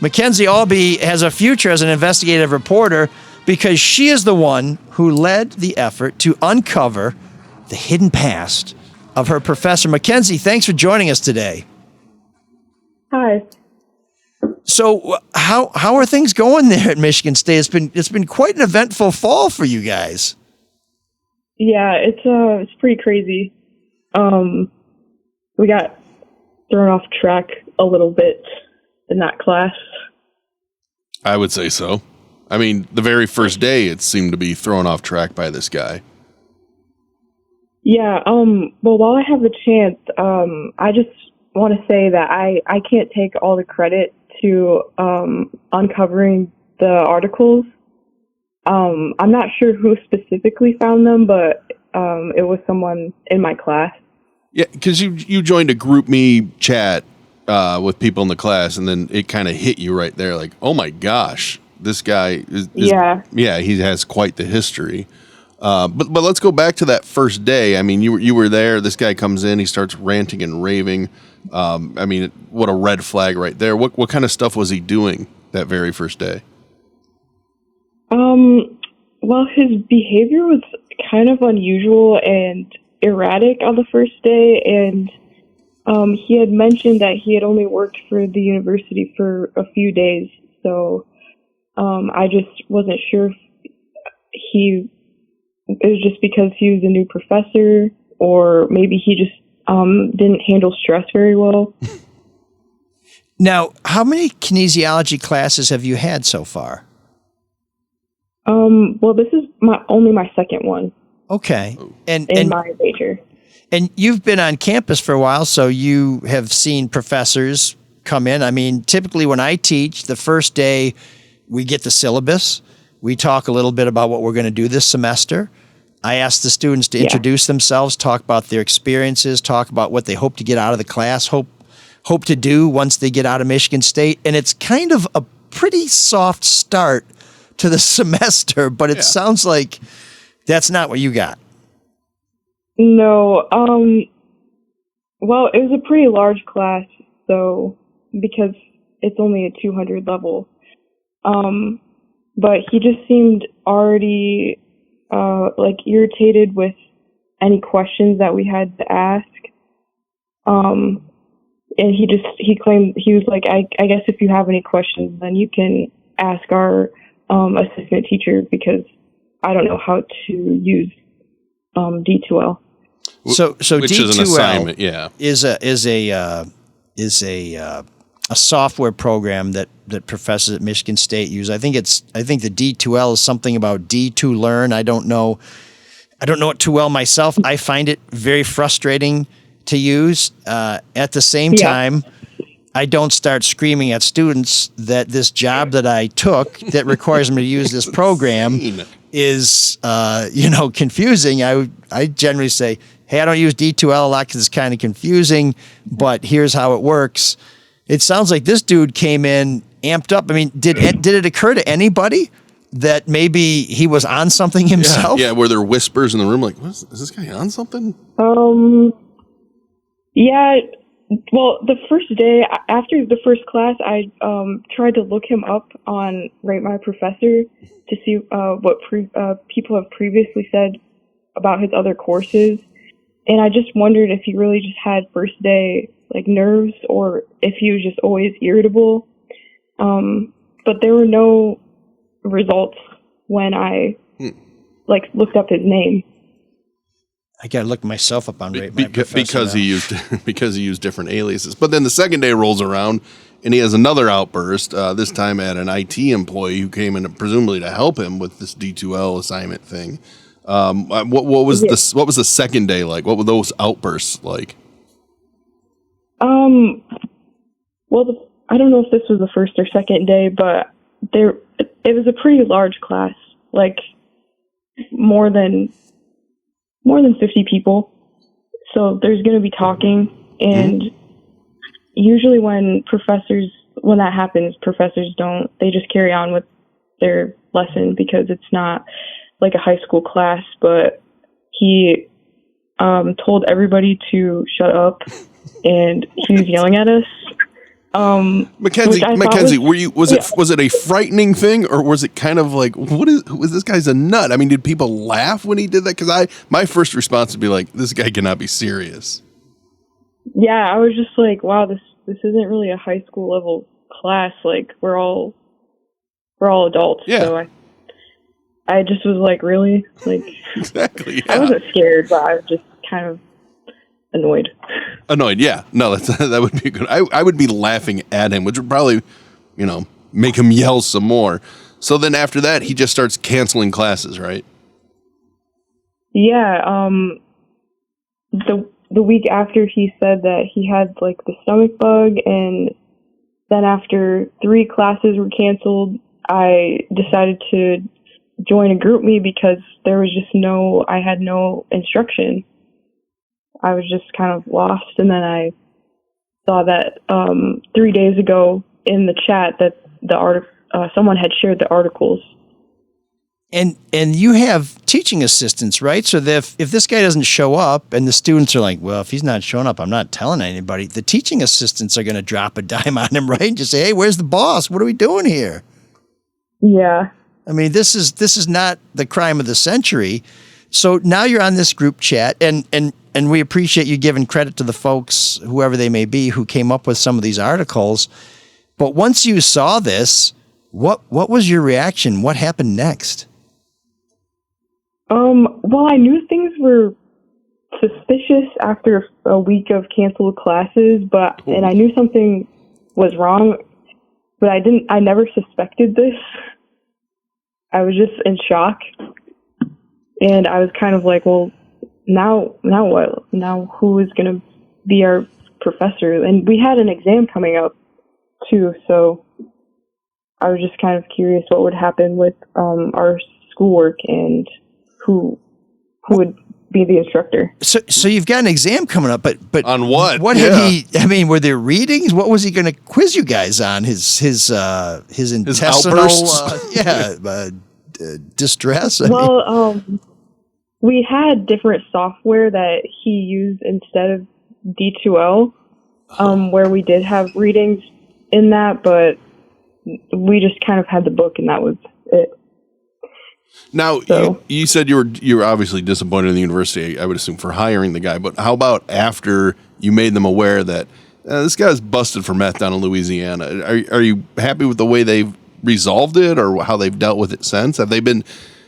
Mackenzie Albee has a future as an investigative reporter, because she is the one who led the effort to uncover the hidden past of her professor. Mackenzie, thanks for joining us today. Hi. So how are things going there at Michigan State? It's been quite an eventful fall for you guys. Yeah, it's pretty crazy. We got thrown off track a little bit in that class. I would say so. I mean, the very first day it seemed to be thrown off track by this guy. Yeah, well, while I have the chance, I just want to say that I can't take all the credit to uncovering the articles. I'm not sure who specifically found them, but it was someone in my class. Yeah, because you joined a GroupMe chat with people in the class, and then it kind of hit you right there, like, oh my gosh, this guy is he has quite the history. But let's go back to that first day. I mean, you were there. This guy comes in, he starts ranting and raving. I mean, what a red flag right there. What kind of stuff was he doing that very first day? Well, his behavior was kind of unusual and erratic on the first day, and he had mentioned that he had only worked for the university for a few days, so I just wasn't sure if it was just because he was a new professor, or maybe he just didn't handle stress very well. Now, how many kinesiology classes have you had so far? Well, this is only my second one. Okay. And my major. And you've been on campus for a while, so you have seen professors come in. I mean, typically when I teach, the first day we get the syllabus. We talk a little bit about what we're going to do this semester. I ask the students to introduce themselves, talk about their experiences, talk about what they hope to get out of the class, hope to do once they get out of Michigan State. And it's kind of a pretty soft start to the semester, but it sounds like that's not what you got. No, well, it was a pretty large class, so, because it's only a 200 level. But he just seemed already, irritated with any questions that we had to ask. And he claimed, he was like, I guess if you have any questions, then you can ask our, assistant teacher, because I don't know how to use, D2L. So which D2L is an assignment, is a software program that professors at Michigan State use. I think the D2L is something about D2 learn. I don't know it too well myself. I find it very frustrating to use. At the same time, I don't start screaming at students that this job that I took that requires me to use this program is confusing. I generally say, hey, I don't use D2L a lot because it's kind of confusing, but here's how it works. It sounds like this dude came in amped up. I mean, did it occur to anybody that maybe he was on something himself? Yeah, were there whispers in the room like, is this guy on something? Yeah, well, the first day, after the first class, I tried to look him up on Rate My Professor to see what people have previously said about his other courses. And I just wondered if he really just had first day nerves, or if he was just always irritable. But there were no results when I looked up his name. I got to look myself up on Rate My Professor because he used different aliases. But then the second day rolls around and he has another outburst. This time at an IT employee who came in presumably to help him with this D2L assignment thing. What was the second day like? What were those outbursts like? Well, I don't know if this was the first or second day, but it was a pretty large class, more than 50 people. So there's going to be talking, and usually when that happens, professors they just carry on with their lesson because it's not like a high school class. But he told everybody to shut up, and he was yelling at us. Mackenzie, was it a frightening thing, or was it kind of like, was this guy's a nut? I mean, did people laugh when he did that? Because my first response would be like, this guy cannot be serious. Yeah, I was just like, wow, this isn't really a high school level class. We're all adults. Yeah. So I just was like, really? Exactly. Yeah. I wasn't scared, but I was just kind of annoyed. Yeah. No, that would be good. I would be laughing at him, which would probably, make him yell some more. So then after that, he just starts canceling classes, right? Yeah. The week after, he said that he had the stomach bug, and then after 3 classes were canceled, I decided to join a group me because there was just I had no instruction. I was just kind of lost, and then I saw that 3 days ago in the chat that someone had shared the articles. And you have teaching assistants, right? So that if this guy doesn't show up, and the students are like, well, if he's not showing up, I'm not telling anybody. The teaching assistants are going to drop a dime on him, right? And just say, hey, where's the boss? What are we doing here? Yeah. I mean, this is not the crime of the century. So now you're on this group chat, and we appreciate you giving credit to the folks, whoever they may be, who came up with some of these articles. But once you saw this, what was your reaction? What happened next? Well, I knew things were suspicious after a week of canceled classes, and I knew something was wrong, but I never suspected this. I was just in shock. And I was kind of like, well, now what? Now who is going to be our professor? And we had an exam coming up too, so I was just kind of curious what would happen with our schoolwork and who would be the instructor. So you've got an exam coming up, but on what? What had he? I mean, were there readings? What was he going to quiz you guys on? His intestinal, distress. We had different software that he used instead of D2L, where we did have readings in that, but we just kind of had the book and that was it. Now, you said you were obviously disappointed in the university, I would assume, for hiring the guy. But how about after you made them aware that this guy's busted for meth down in Louisiana? Are you happy with the way they've resolved it or how they've dealt with it since? Have they been?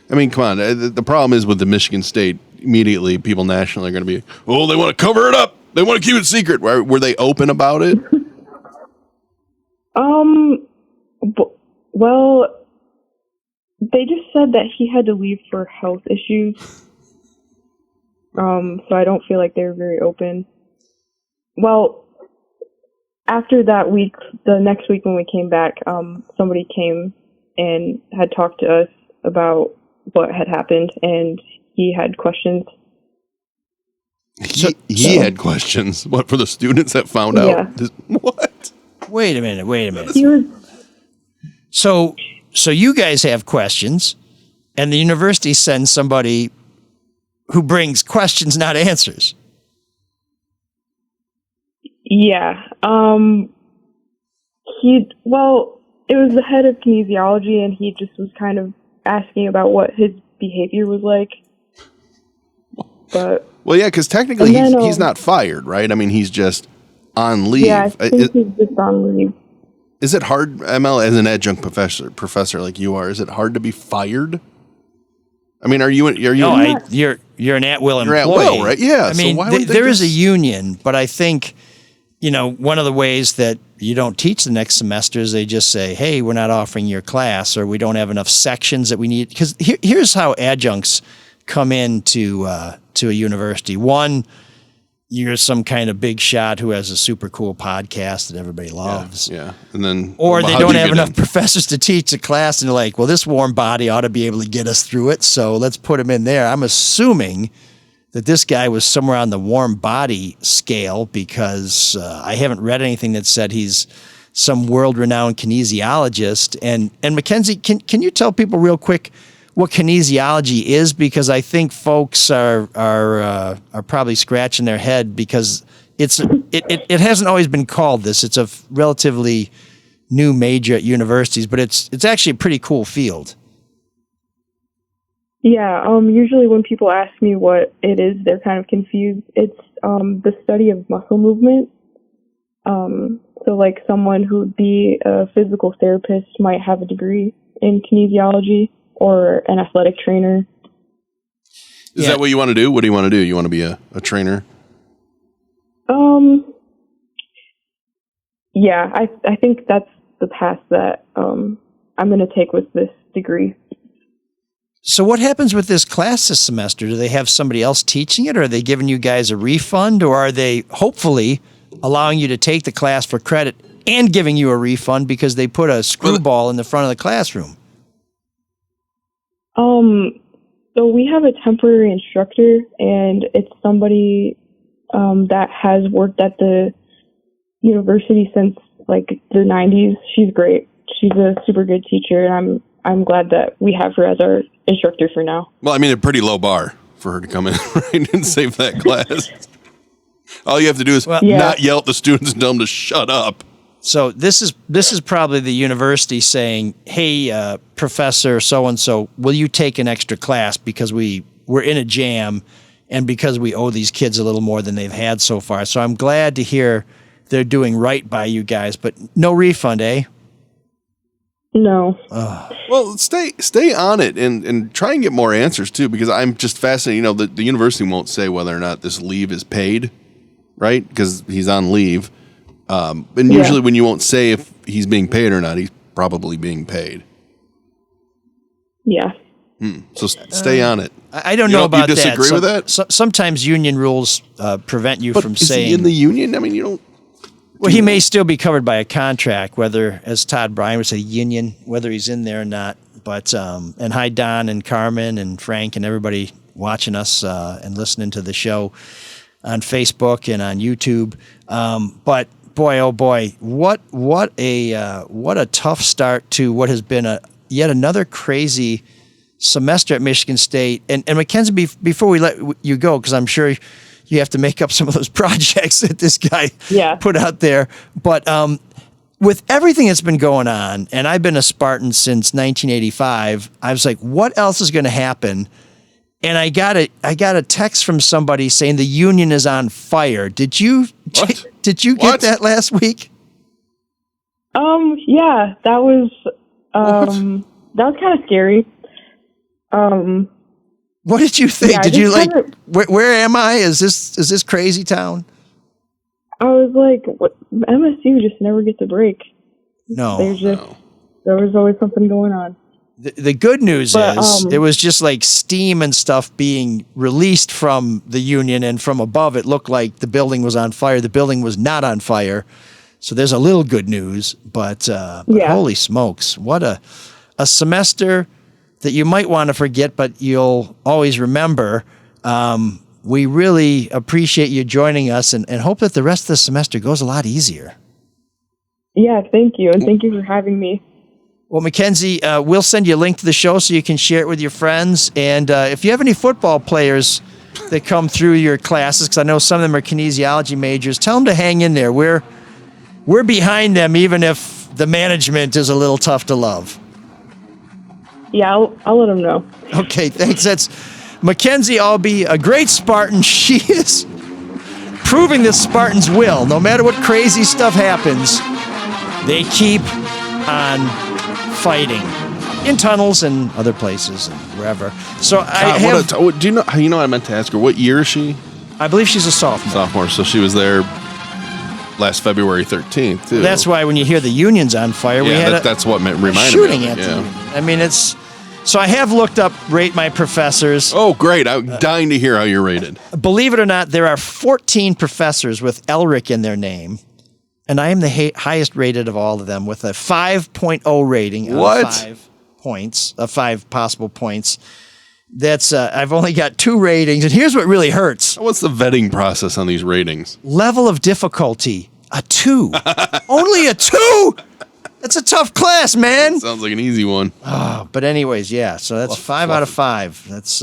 I mean, come on. The problem is with the Michigan State. Immediately, people nationally are going to be, oh, they want to cover it up. They want to keep it secret. Were they open about it? Well. They just said that he had to leave for health issues. So I don't feel like they were very open. Well, after that week, the next week when we came back, somebody came and had talked to us about what had happened, and he had questions. He had questions. What, for the students that found out? What? Wait a minute. He was. So you guys have questions, and the university sends somebody who brings questions, not answers. Yeah. It was the head of kinesiology, and he just was kind of asking about what his behavior was like. But well, yeah, because technically he's not fired, right? I mean, he's just on leave. Yeah, I think he's just on leave. Is it hard, ML, as an adjunct professor like you are? Is it hard to be fired? I mean, are you? No, you're an at-will employee. You're at-will, right? Yeah. I mean, there is a union, but I think, one of the ways that you don't teach the next semester is they just say, hey, we're not offering your class, or we don't have enough sections that we need. Because here's how adjuncts come into to a university. One, you're some kind of big shot who has a super cool podcast that everybody loves. Yeah. And then, or they don't have enough professors to teach a class, and they're like, well, this warm body ought to be able to get us through it, so let's put him in there. I'm assuming that this guy was somewhere on the warm body scale, because I haven't read anything that said he's some world-renowned kinesiologist. And Mackenzie, can you tell people real quick what kinesiology is? Because I think folks are probably scratching their head, because it hasn't always been called this. It's a relatively new major at universities, but it's actually a pretty cool field. Yeah, usually when people ask me what it is, they're kind of confused. It's the study of muscle movement. So like someone who would be a physical therapist might have a degree in kinesiology, or an athletic trainer. Is that what you want to do? What do you want to do? You want to be a trainer? Yeah, I think that's the path that I'm going to take with this degree. So what happens with this class this semester? Do they have somebody else teaching it, or are they giving you guys a refund, or are they hopefully allowing you to take the class for credit and giving you a refund because they put a screwball in the front of the classroom? So we have a temporary instructor, and it's somebody that has worked at the university since like the 90s. She's great. She's a super good teacher, and I'm glad that we have her as our instructor for now. Well, I mean, a pretty low bar for her to come in right and save that class. All you have to do is not yell at the students and tell them to shut up. So this is probably the university saying, hey, Professor so-and-so, will you take an extra class because we're in a jam and because we owe these kids a little more than they've had so far. So I'm glad to hear they're doing right by you guys, but no refund, eh? No. Well, stay on it and try and get more answers too, because I'm just fascinated. The university won't say whether or not this leave is paid, right? Because he's on leave. And usually when you won't say if he's being paid or not, he's probably being paid. Yeah. So stay on it. I don't know about that. You disagree with that? Sometimes union rules prevent you from saying. Is he in the union? I mean, you don't. Well, he may still be covered by a contract, whether, as Todd Bryan would say, union, whether he's in there or not. But and hi, Don and Carmen and Frank and everybody watching us and listening to the show on Facebook and on YouTube. But boy, oh boy, what a tough start to what has been yet another crazy semester at Michigan State. And Mackenzie, before we let you go, because I'm sure you have to make up some of those projects that this guy put out there. But with everything that's been going on, and I've been a Spartan since 1985, I was like, what else is going to happen? And I got a text from somebody saying the union is on fire. Did you get that last week? Yeah, that was kind of scary. What did you think? Yeah, did you where am I? Is this crazy town? I was like, what? MSU just never gets a break. No. There was always something going on. The good news is there was just like steam and stuff being released from the union, and from above it looked like the building was on fire. The building was not on fire. So there's a little good news, but holy smokes, what a semester that you might want to forget, but you'll always remember. We really appreciate you joining us and hope that the rest of the semester goes a lot easier. Yeah, thank you. And thank you for having me. Well, Mackenzie, we'll send you a link to the show so you can share it with your friends. And if you have any football players that come through your classes, because I know some of them are kinesiology majors, tell them to hang in there. We're behind them, even if the management is a little tough to love. Yeah, I'll let them know. Okay, thanks. That's Mackenzie Albee, a great Spartan. She is proving that Spartans will, no matter what crazy stuff happens, they keep on fighting in tunnels and other places and wherever. So do you know? I meant to ask her, what year is she? I believe she's a sophomore. Sophomore, so she was there last February 13th too. That's why when you hear the union's on fire, we had that's what reminded shooting me at the union. I mean, it's. So I have looked up Rate My Professors. Oh, great. I'm dying to hear how you're rated. Believe it or not, there are 14 professors with Elric in their name, and I am the highest rated of all of them with a 5.0 rating. What? 5 points, 5 possible points. That's I've only got 2 ratings, and here's what really hurts. What's the vetting process on these ratings? Level of difficulty, a 2. Only a 2? That's a tough class, man. Sounds like an easy one. Oh, but anyways, yeah. So that's 5 out of 5. That's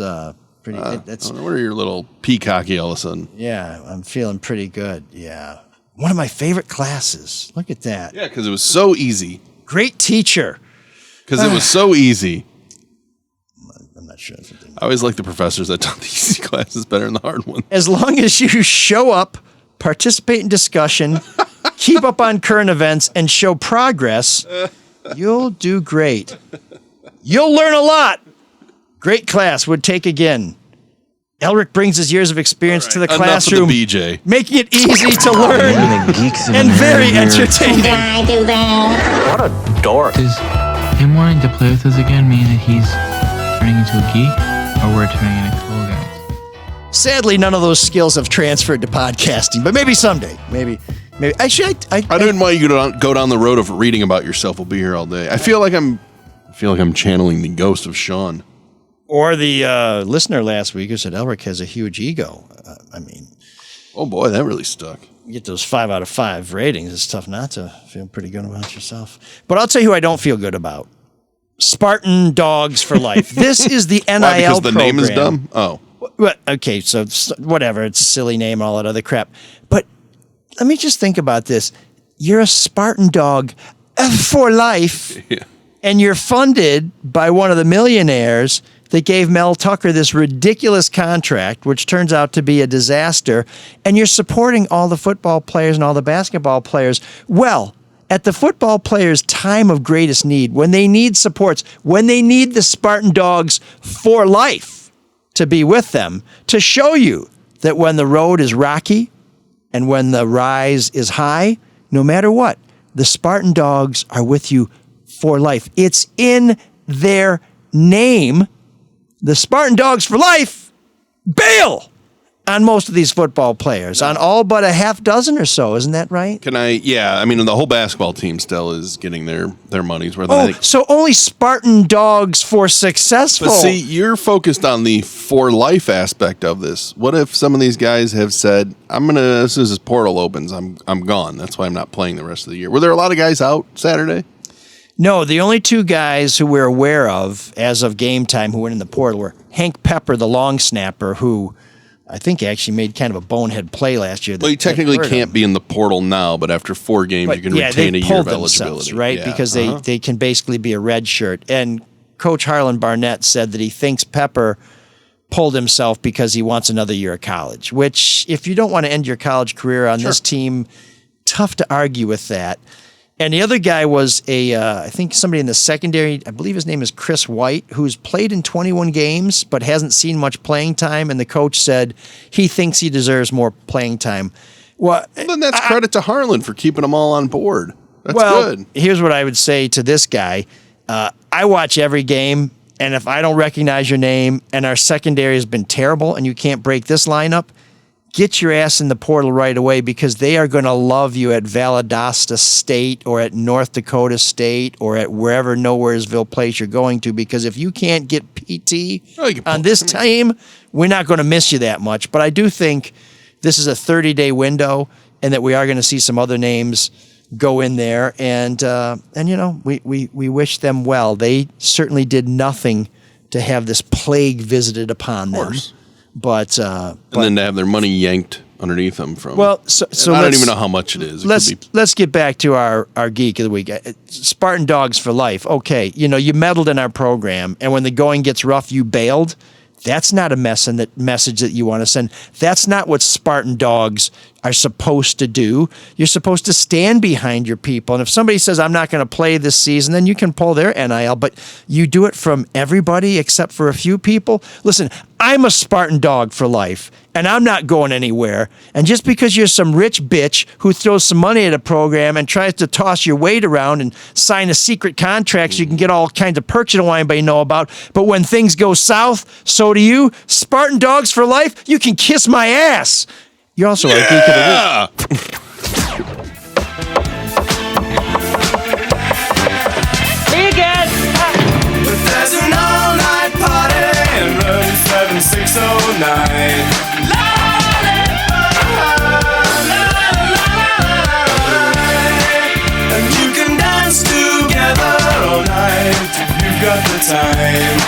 pretty. What are your little peacocky all of a sudden? Yeah, I'm feeling pretty good. Yeah, one of my favorite classes. Look at that. Yeah, because it was so easy. Great teacher. Because it was so easy. I'm not sure. I always like the professors that taught the easy classes better than the hard ones. As long as you show up, participate in discussion, keep up on current events, and show progress, you'll do great. You'll learn a lot. Great class. Would take again. Elric brings his years of experience to the classroom, BJ. making it easy to learn and very entertaining. What a dork. Does him wanting to play with us again mean that he's turning into a geek, or we're turning into cool guys? Sadly, none of those skills have transferred to podcasting, but maybe someday. Maybe. Actually, I didn't want you to go down the road of reading about yourself. We'll be here all day. I feel like I'm channeling the ghost of Sean. Or the listener last week who said Elric has a huge ego. Oh boy, that really stuck. You get those 5 out of 5 ratings. It's tough not to feel pretty good about yourself. But I'll tell you who I don't feel good about. Spartan Dogs for Life. This is the NIL Why, because the program. name is dumb? Oh. Okay, so whatever. It's a silly name and all that other crap. But let me just think about this. You're a Spartan Dog for life, and you're funded by one of the millionaires that gave Mel Tucker this ridiculous contract, which turns out to be a disaster, and you're supporting all the football players and all the basketball players. Well, at the football players' time of greatest need, when they need supports, when they need the Spartan Dogs for life to be with them, to show you that when the road is rocky and when the rise is high, no matter what, the Spartan Dogs are with you for life. It's in their name. The Spartan Dogs for life bail on most of these football players, on all but a half dozen or so. Isn't that right? I mean, the whole basketball team still is getting their money's worth. Oh, so only Spartan Dogs for successful. But see, you're focused on the for life aspect of this. What if some of these guys have said, as soon as this portal opens, I'm gone. That's why I'm not playing the rest of the year. Were there a lot of guys out Saturday? No, the only two guys who we're aware of as of game time who went in the portal were Hank Pepper, the long snapper, who I think actually made kind of a bonehead play last year. Well, you technically can't be in the portal now, but after 4 games, you can retain a year of eligibility. Right? Yeah, because they can basically be a red shirt. And Coach Harlan Barnett said that he thinks Pepper pulled himself because he wants another year of college, which if you don't want to end your college career on this team, tough to argue with that. And the other guy was I think somebody in the secondary, I believe his name is Chris White, who's played in 21 games but hasn't seen much playing time. And the coach said he thinks he deserves more playing time. Well, then that's credit to Harlan for keeping them all on board. That's good. Here's what I would say to this guy. I watch every game, and if I don't recognize your name and our secondary has been terrible and you can't break this lineup, get your ass in the portal right away, because they are going to love you at Valdosta State or at North Dakota State or at wherever Nowheresville place you're going to, because if you can't get PT on this team, we're not going to miss you that much. But I do think this is a 30-day window and that we are going to see some other names go in there. And we wish them well. They certainly did nothing to have this plague visited upon them. But then to have their money yanked underneath them from. So I don't even know how much it is. Let's get back to our geek of the week. Spartan Dogs for life. Okay, you meddled in our program, and when the going gets rough, you bailed. That's not a message that you want to send. That's not what Spartan Dogs are supposed to do. You're supposed to stand behind your people. And if somebody says, I'm not going to play this season, then you can pull their NIL, but you do it from everybody except for a few people. Listen, I'm a Spartan Dog for life, and I'm not going anywhere. And just because you're some rich bitch who throws some money at a program and tries to toss your weight around and sign a secret contract so you can get all kinds of perks you don't want anybody to know about, but when things go south, so do you. Spartan Dogs for life, you can kiss my ass. You're also our geek of the week. There's an all-night party in room 7609. And you can dance together all night if you've got the time.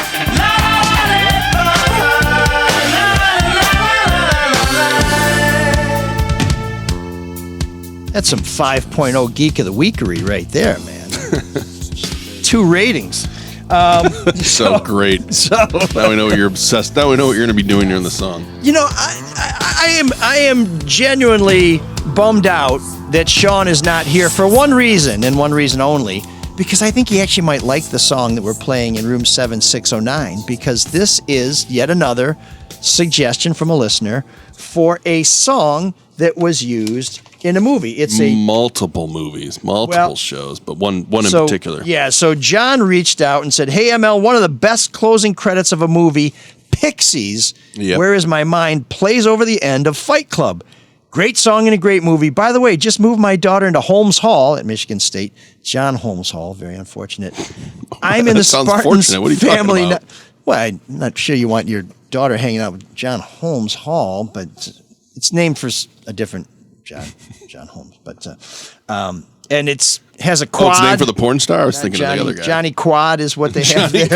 That's some 5.0 Geek of the Weekery right there, man. 2 ratings. So great. Now we know you're obsessed. Now we know what you're going to be doing during the song. I am genuinely bummed out that Sean is not here for one reason, and one reason only, because I think he actually might like the song that we're playing in room 7609, because this is yet another suggestion from a listener for a song that was used in a movie. It's multiple movies, multiple shows, but one in particular. Yeah, so John reached out and said, hey, ML, one of the best closing credits of a movie, Pixies, Where Is My Mind, plays over the end of Fight Club. Great song and a great movie. By the way, just moved my daughter into Holmes Hall at Michigan State. John Holmes Hall, very unfortunate. I'm in the Spartans family. I'm not sure you want your daughter hanging out with John Holmes Hall, but it's named for a different John Holmes, but and has a quad. Oh, it's named for the porn star. I was thinking of the other guy. Johnny Quad is what they have there.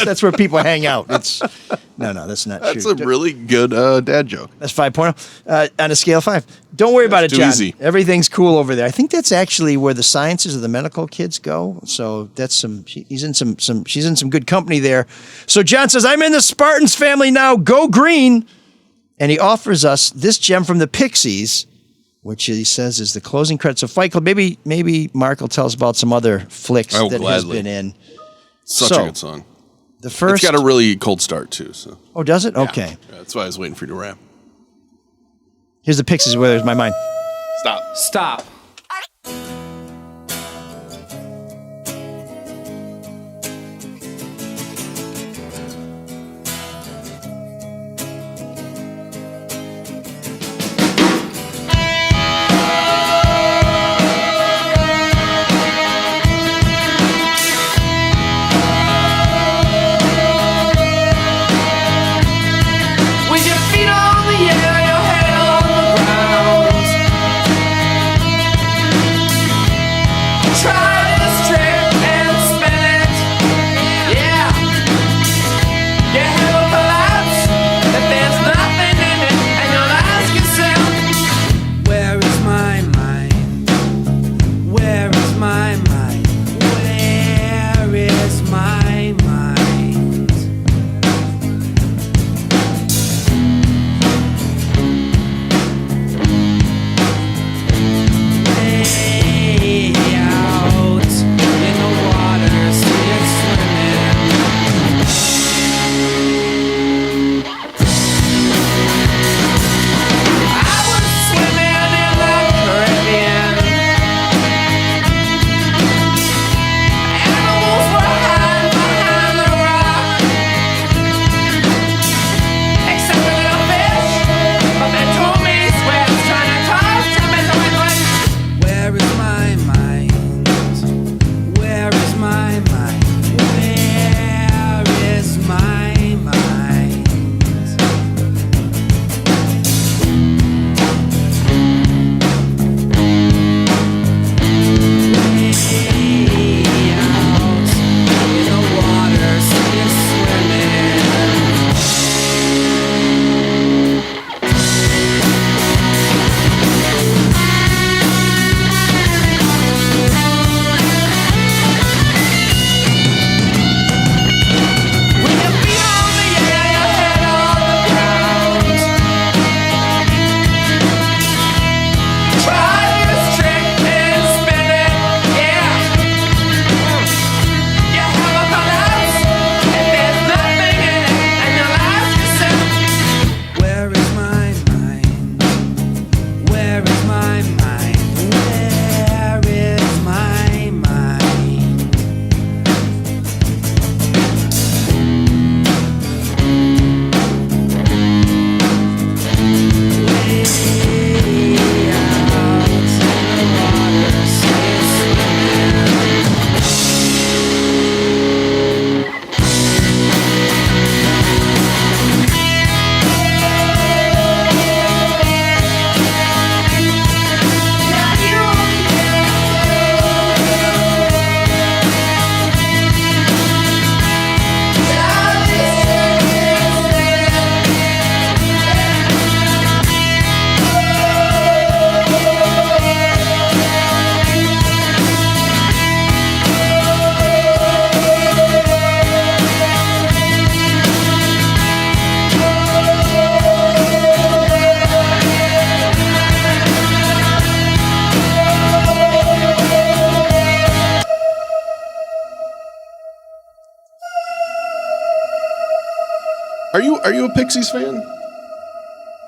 That's where people hang out. No, that's not true. That's a really good dad joke. That's 5.0 on a scale of 5. Don't worry about it, John. Easy. Everything's cool over there. I think that's actually where the sciences of the medical kids go. So that's she's in some good company there. So John says, I'm in the Spartans family now. Go green. And he offers us this gem from the Pixies, which he says is the closing credits of Fight Club. Maybe Marc will tell us about some other flicks that has been in. Such a good song. It's got a really cold start too. So. Oh, does it? Okay. Yeah, that's why I was waiting for you to rap. Here's the Pixies, Where Is My Mind. Stop. Are you a Pixies fan?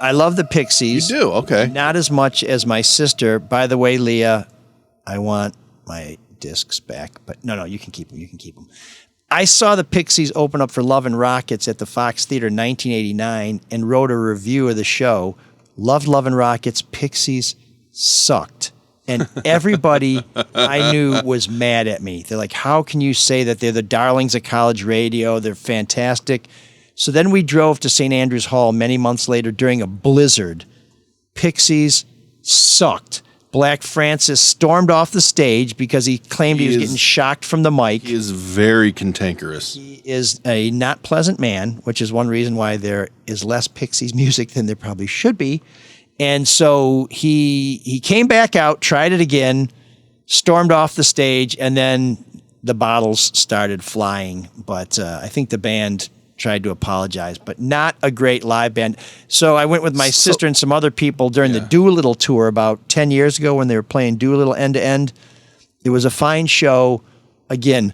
I love the Pixies. You do? Okay. Not as much as my sister. By the way, Leah, I want my discs back. But no, you can keep them. You can keep them. I saw the Pixies open up for Love and Rockets at the Fox Theater in 1989 and wrote a review of the show. Loved Love and Rockets. Pixies sucked. And everybody I knew was mad at me. They're like, how can you say that? They're the darlings of college radio. They're fantastic. So then we drove to St. Andrews Hall many months later during a blizzard. Pixies sucked. Black Francis stormed off the stage because he claimed he was getting shocked from the mic. He is very cantankerous. He is a not pleasant man, which is one reason why there is less Pixies music than there probably should be. And so he came back out, tried it again, stormed off the stage, and then the bottles started flying. But I think the band tried to apologize, but not a great live band. So I went with my sister and some other people during the Doolittle tour about 10 years ago when they were playing Doolittle end to end. It was a fine show. Again,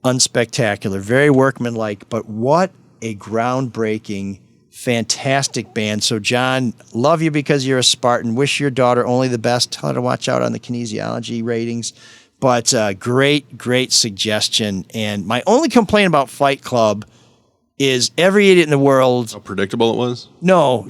unspectacular, very workmanlike, but what a groundbreaking, fantastic band. So John, love you because you're a Spartan. Wish your daughter only the best. Tell her to watch out on the kinesiology ratings. But great suggestion. And my only complaint about Fight Club is every idiot in the world. How predictable it was? No.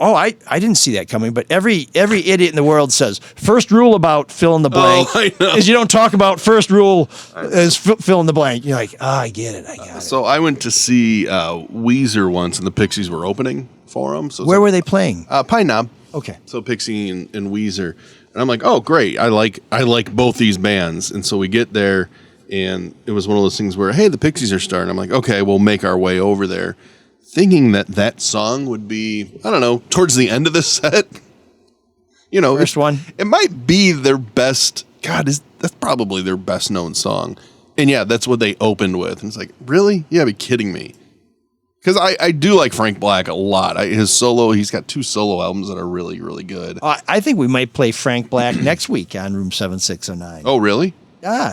I didn't see that coming. But every idiot in the world says first rule about fill in the blank is you don't talk about first rule as fill in the blank. You're like, I get it. I got it. So I went to see Weezer once, and the Pixies were opening for them. So where were they playing? Pine Knob. Okay. So Pixie and Weezer, and I'm like, oh great, I like both these bands, and so we get there. And it was one of those things where, hey, the Pixies are starting. I'm like, okay, we'll make our way over there. Thinking that song would be, I don't know, towards the end of the set. You know, first one. It might be their best. God, that's probably their best known song. And yeah, that's what they opened with. And it's like, really? You gotta be kidding me. Because I do like Frank Black a lot. He's got 2 solo albums that are really, really good. I think we might play Frank Black next week on Room 7609. Oh, really?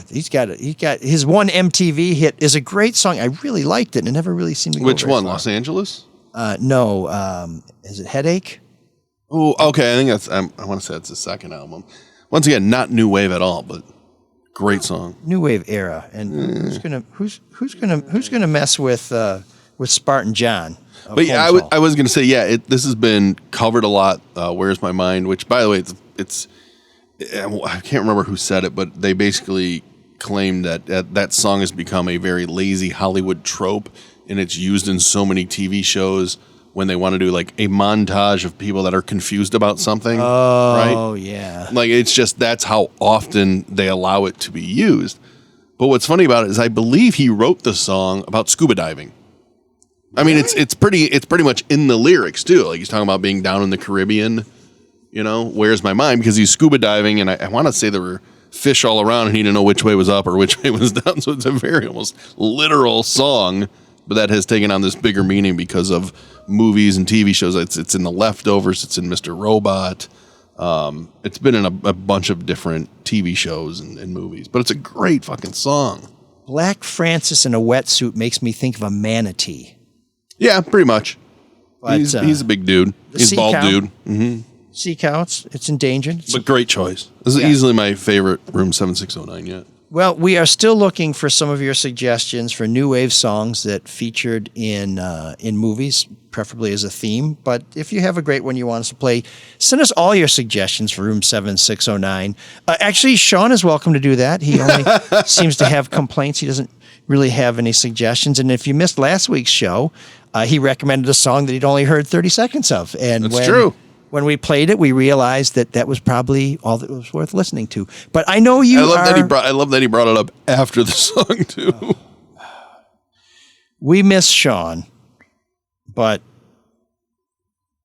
He's got his one MTV hit is a great song. I really liked it and it never really seemed to go Which very one? far. Los Angeles? No. Is it Headache? Oh, okay. I think that's. I want to say it's his second album. Once again, not new wave at all, but great song. New wave era. And who's gonna mess with Spartan John? But yeah, I was gonna say this has been covered a lot. Where's My Mind? Which, by the way, it's. I can't remember who said it, but they basically claimed that song has become a very lazy Hollywood trope, and it's used in so many TV shows when they want to do like a montage of people that are confused about something. Oh, right? Yeah. Like it's just that's how often they allow it to be used. But what's funny about it is I believe he wrote the song about scuba diving. I mean, it's pretty much in the lyrics too. Like he's talking about being down in the Caribbean. You know, where's my mind? Because he's scuba diving, and I want to say there were fish all around, and he didn't know which way was up or which way was down. So it's a very almost literal song, but that has taken on this bigger meaning because of movies and TV shows. It's in The Leftovers. It's in Mr. Robot. It's been in a bunch of different TV shows and movies, but it's a great fucking song. Black Francis in a wetsuit makes me think of a manatee. Yeah, pretty much. But, he's a big dude. He's a bald dude. Mm-hmm. Sea cow, it's endangered. But great choice. This is easily my favorite Room 7609 yet. Well, we are still looking for some of your suggestions for new wave songs that featured in movies, preferably as a theme. But if you have a great one you want us to play, send us all your suggestions for Room 7609. Actually, Sean is welcome to do that. He only seems to have complaints. He doesn't really have any suggestions. And if you missed last week's show, he recommended a song that he'd only heard 30 seconds of. And That's true. When we played it, we realized that was probably all that was worth listening to. But I know I love that he brought it up after the song too. We miss Sean, but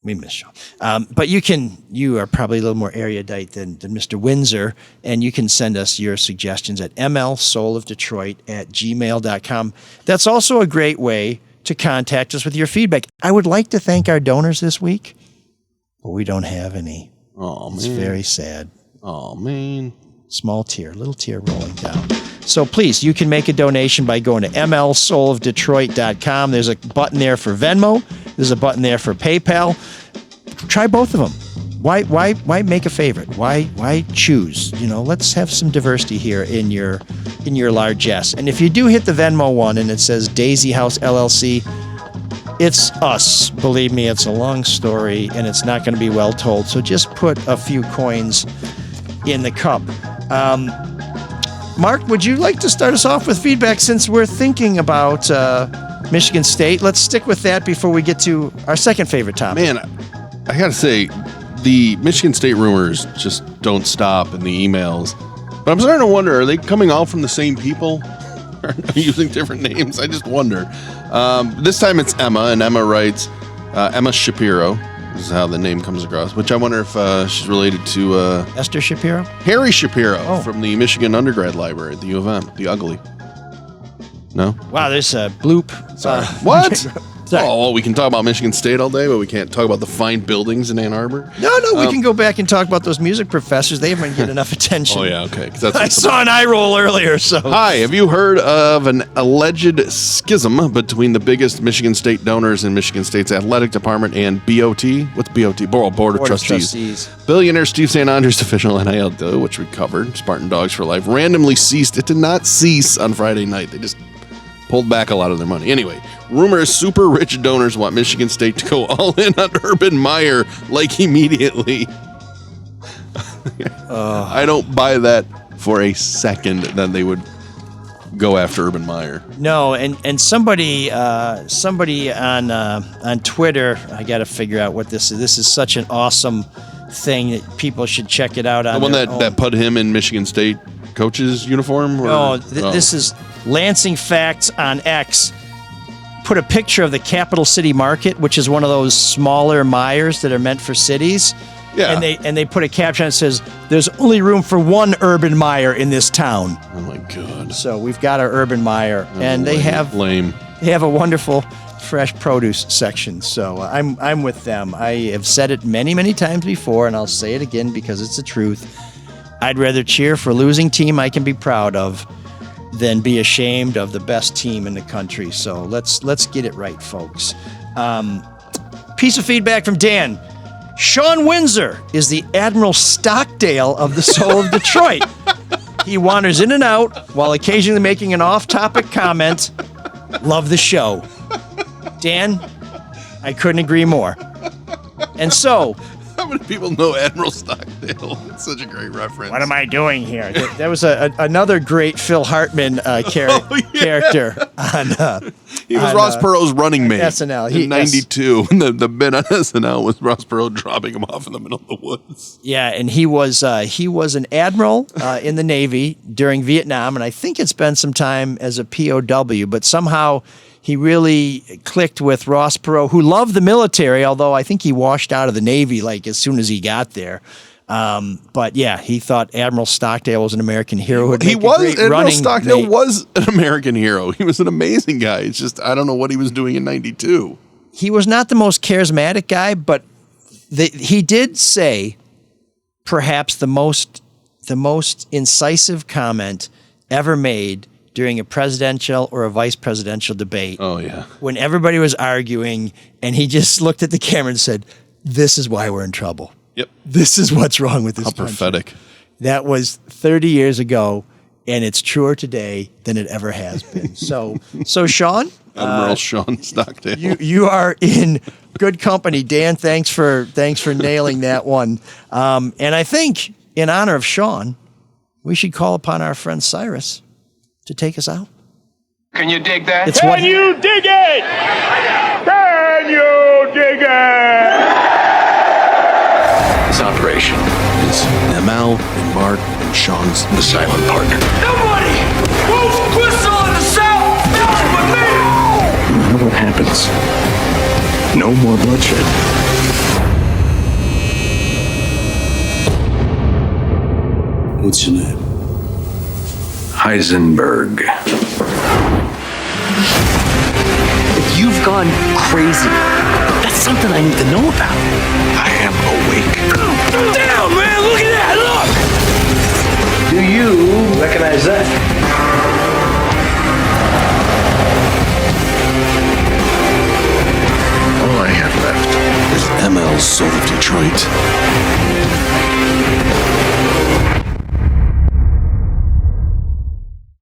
but you are probably a little more erudite than Mr. Windsor, and you can send us your suggestions at mlsoulofdetroit@gmail.com. That's also a great way to contact us with your feedback. I would like to thank our donors this week, but we don't have any. Oh, man. It's very sad. Oh, man. Small tear, little tear rolling down. So please, you can make a donation by going to mlsoulofdetroit.com. There's a button there for Venmo. There's a button there for PayPal. Try both of them. Why make a favorite? Why choose? Let's have some diversity here in your largesse. And if you do hit the Venmo one and it says Daisy House LLC, it's us. Believe me, it's a long story and it's not going to be well told. So just put a few coins in the cup. Mark, would you like to start us off with feedback since we're thinking about Michigan State? Let's stick with that before we get to our second favorite topic. Man, I got to say, the Michigan State rumors just don't stop in the emails. But I'm starting to wonder, are they coming all from the same people? Or are they using different names? I just wonder. This time it's Emma, and Emma writes, Emma Shapiro. This is how the name comes across, which I wonder if she's related to... Esther Shapiro? Harry Shapiro from the Michigan Undergrad Library at the U of M, the Ugly. No? Wow, there's a bloop. Sorry. What? Oh, well, we can talk about Michigan State all day, but we can't talk about the fine buildings in Ann Arbor? No, we can go back and talk about those music professors. They haven't get enough attention. Oh, yeah, okay. I saw an eye roll earlier, so... Hi, have you heard of an alleged schism between the biggest Michigan State donors in Michigan State's athletic department and BOT? What's BOT? Board of Trustees. Billionaire Steve St. Andrews' official NIL deal, which we covered, Spartan Dogs for Life, randomly ceased. It did not cease on Friday night. They just pulled back a lot of their money. Anyway, rumors super rich donors want Michigan State to go all in on Urban Meyer, like immediately. I don't buy that for a second that they would go after Urban Meyer. No, and somebody on Twitter, I got to figure out what this is. This is such an awesome thing that people should check it out on. The one that put him in Michigan State coach's uniform? This is Lansing Facts on X. Put a picture of the Capital City Market, which is one of those smaller Meijers that are meant for cities. Yeah. And they put a caption that says, "There's only room for one Urban Meyer in this town." Oh my God! So we've got our Urban Meyer, and they have a wonderful fresh produce section. So I'm with them. I have said it many times before, and I'll say it again because it's the truth. I'd rather cheer for a losing team I can be proud of than be ashamed of the best team in the country. So let's get it right, folks. Piece of feedback from Dan. Sean Windsor is the Admiral Stockdale of the Soul of Detroit. He wanders in and out while occasionally making an off-topic comment. Love the show. Dan, I couldn't agree more. And so... How many people know Admiral Stockdale? It's such a great reference. What am I doing here? That was another great Phil Hartman character on... he was Ross Perot's running mate. SNL. In 92. And the bit on SNL was Ross Perot dropping him off in the middle of the woods. Yeah, and he was an admiral in the Navy during Vietnam, and I think it's been some time as a POW, but somehow he really clicked with Ross Perot, who loved the military, although I think he washed out of the Navy like as soon as he got there. But yeah, he thought Admiral Stockdale was an American hero. Admiral Stockdale was an American hero. He was an amazing guy. It's just, I don't know what he was doing in 92. He was not the most charismatic guy, but he did say perhaps the most incisive comment ever made during a presidential or a vice presidential debate. Oh, yeah. When everybody was arguing, and he just looked at the camera and said, "This is why we're in trouble. Yep. This is what's wrong with this country." How prophetic. That was 30 years ago, and it's truer today than it ever has been. So Sean? Admiral Sean Stockdale. You are in good company. Dan, thanks for nailing that one. And I think, in honor of Sean, we should call upon our friend Cyrus to take us out. Can you dig that? Can you dig it? Can you dig it? This operation is ML and Marc and Sean's the silent partner. Nobody moves whistle in the south. Not with me. No matter what happens, no more bloodshed. What's your name? Heisenberg. If you've gone crazy, that's something I need to know about. I am awake. Damn, man, look at that, look! Do you recognize that? soul of Detroit.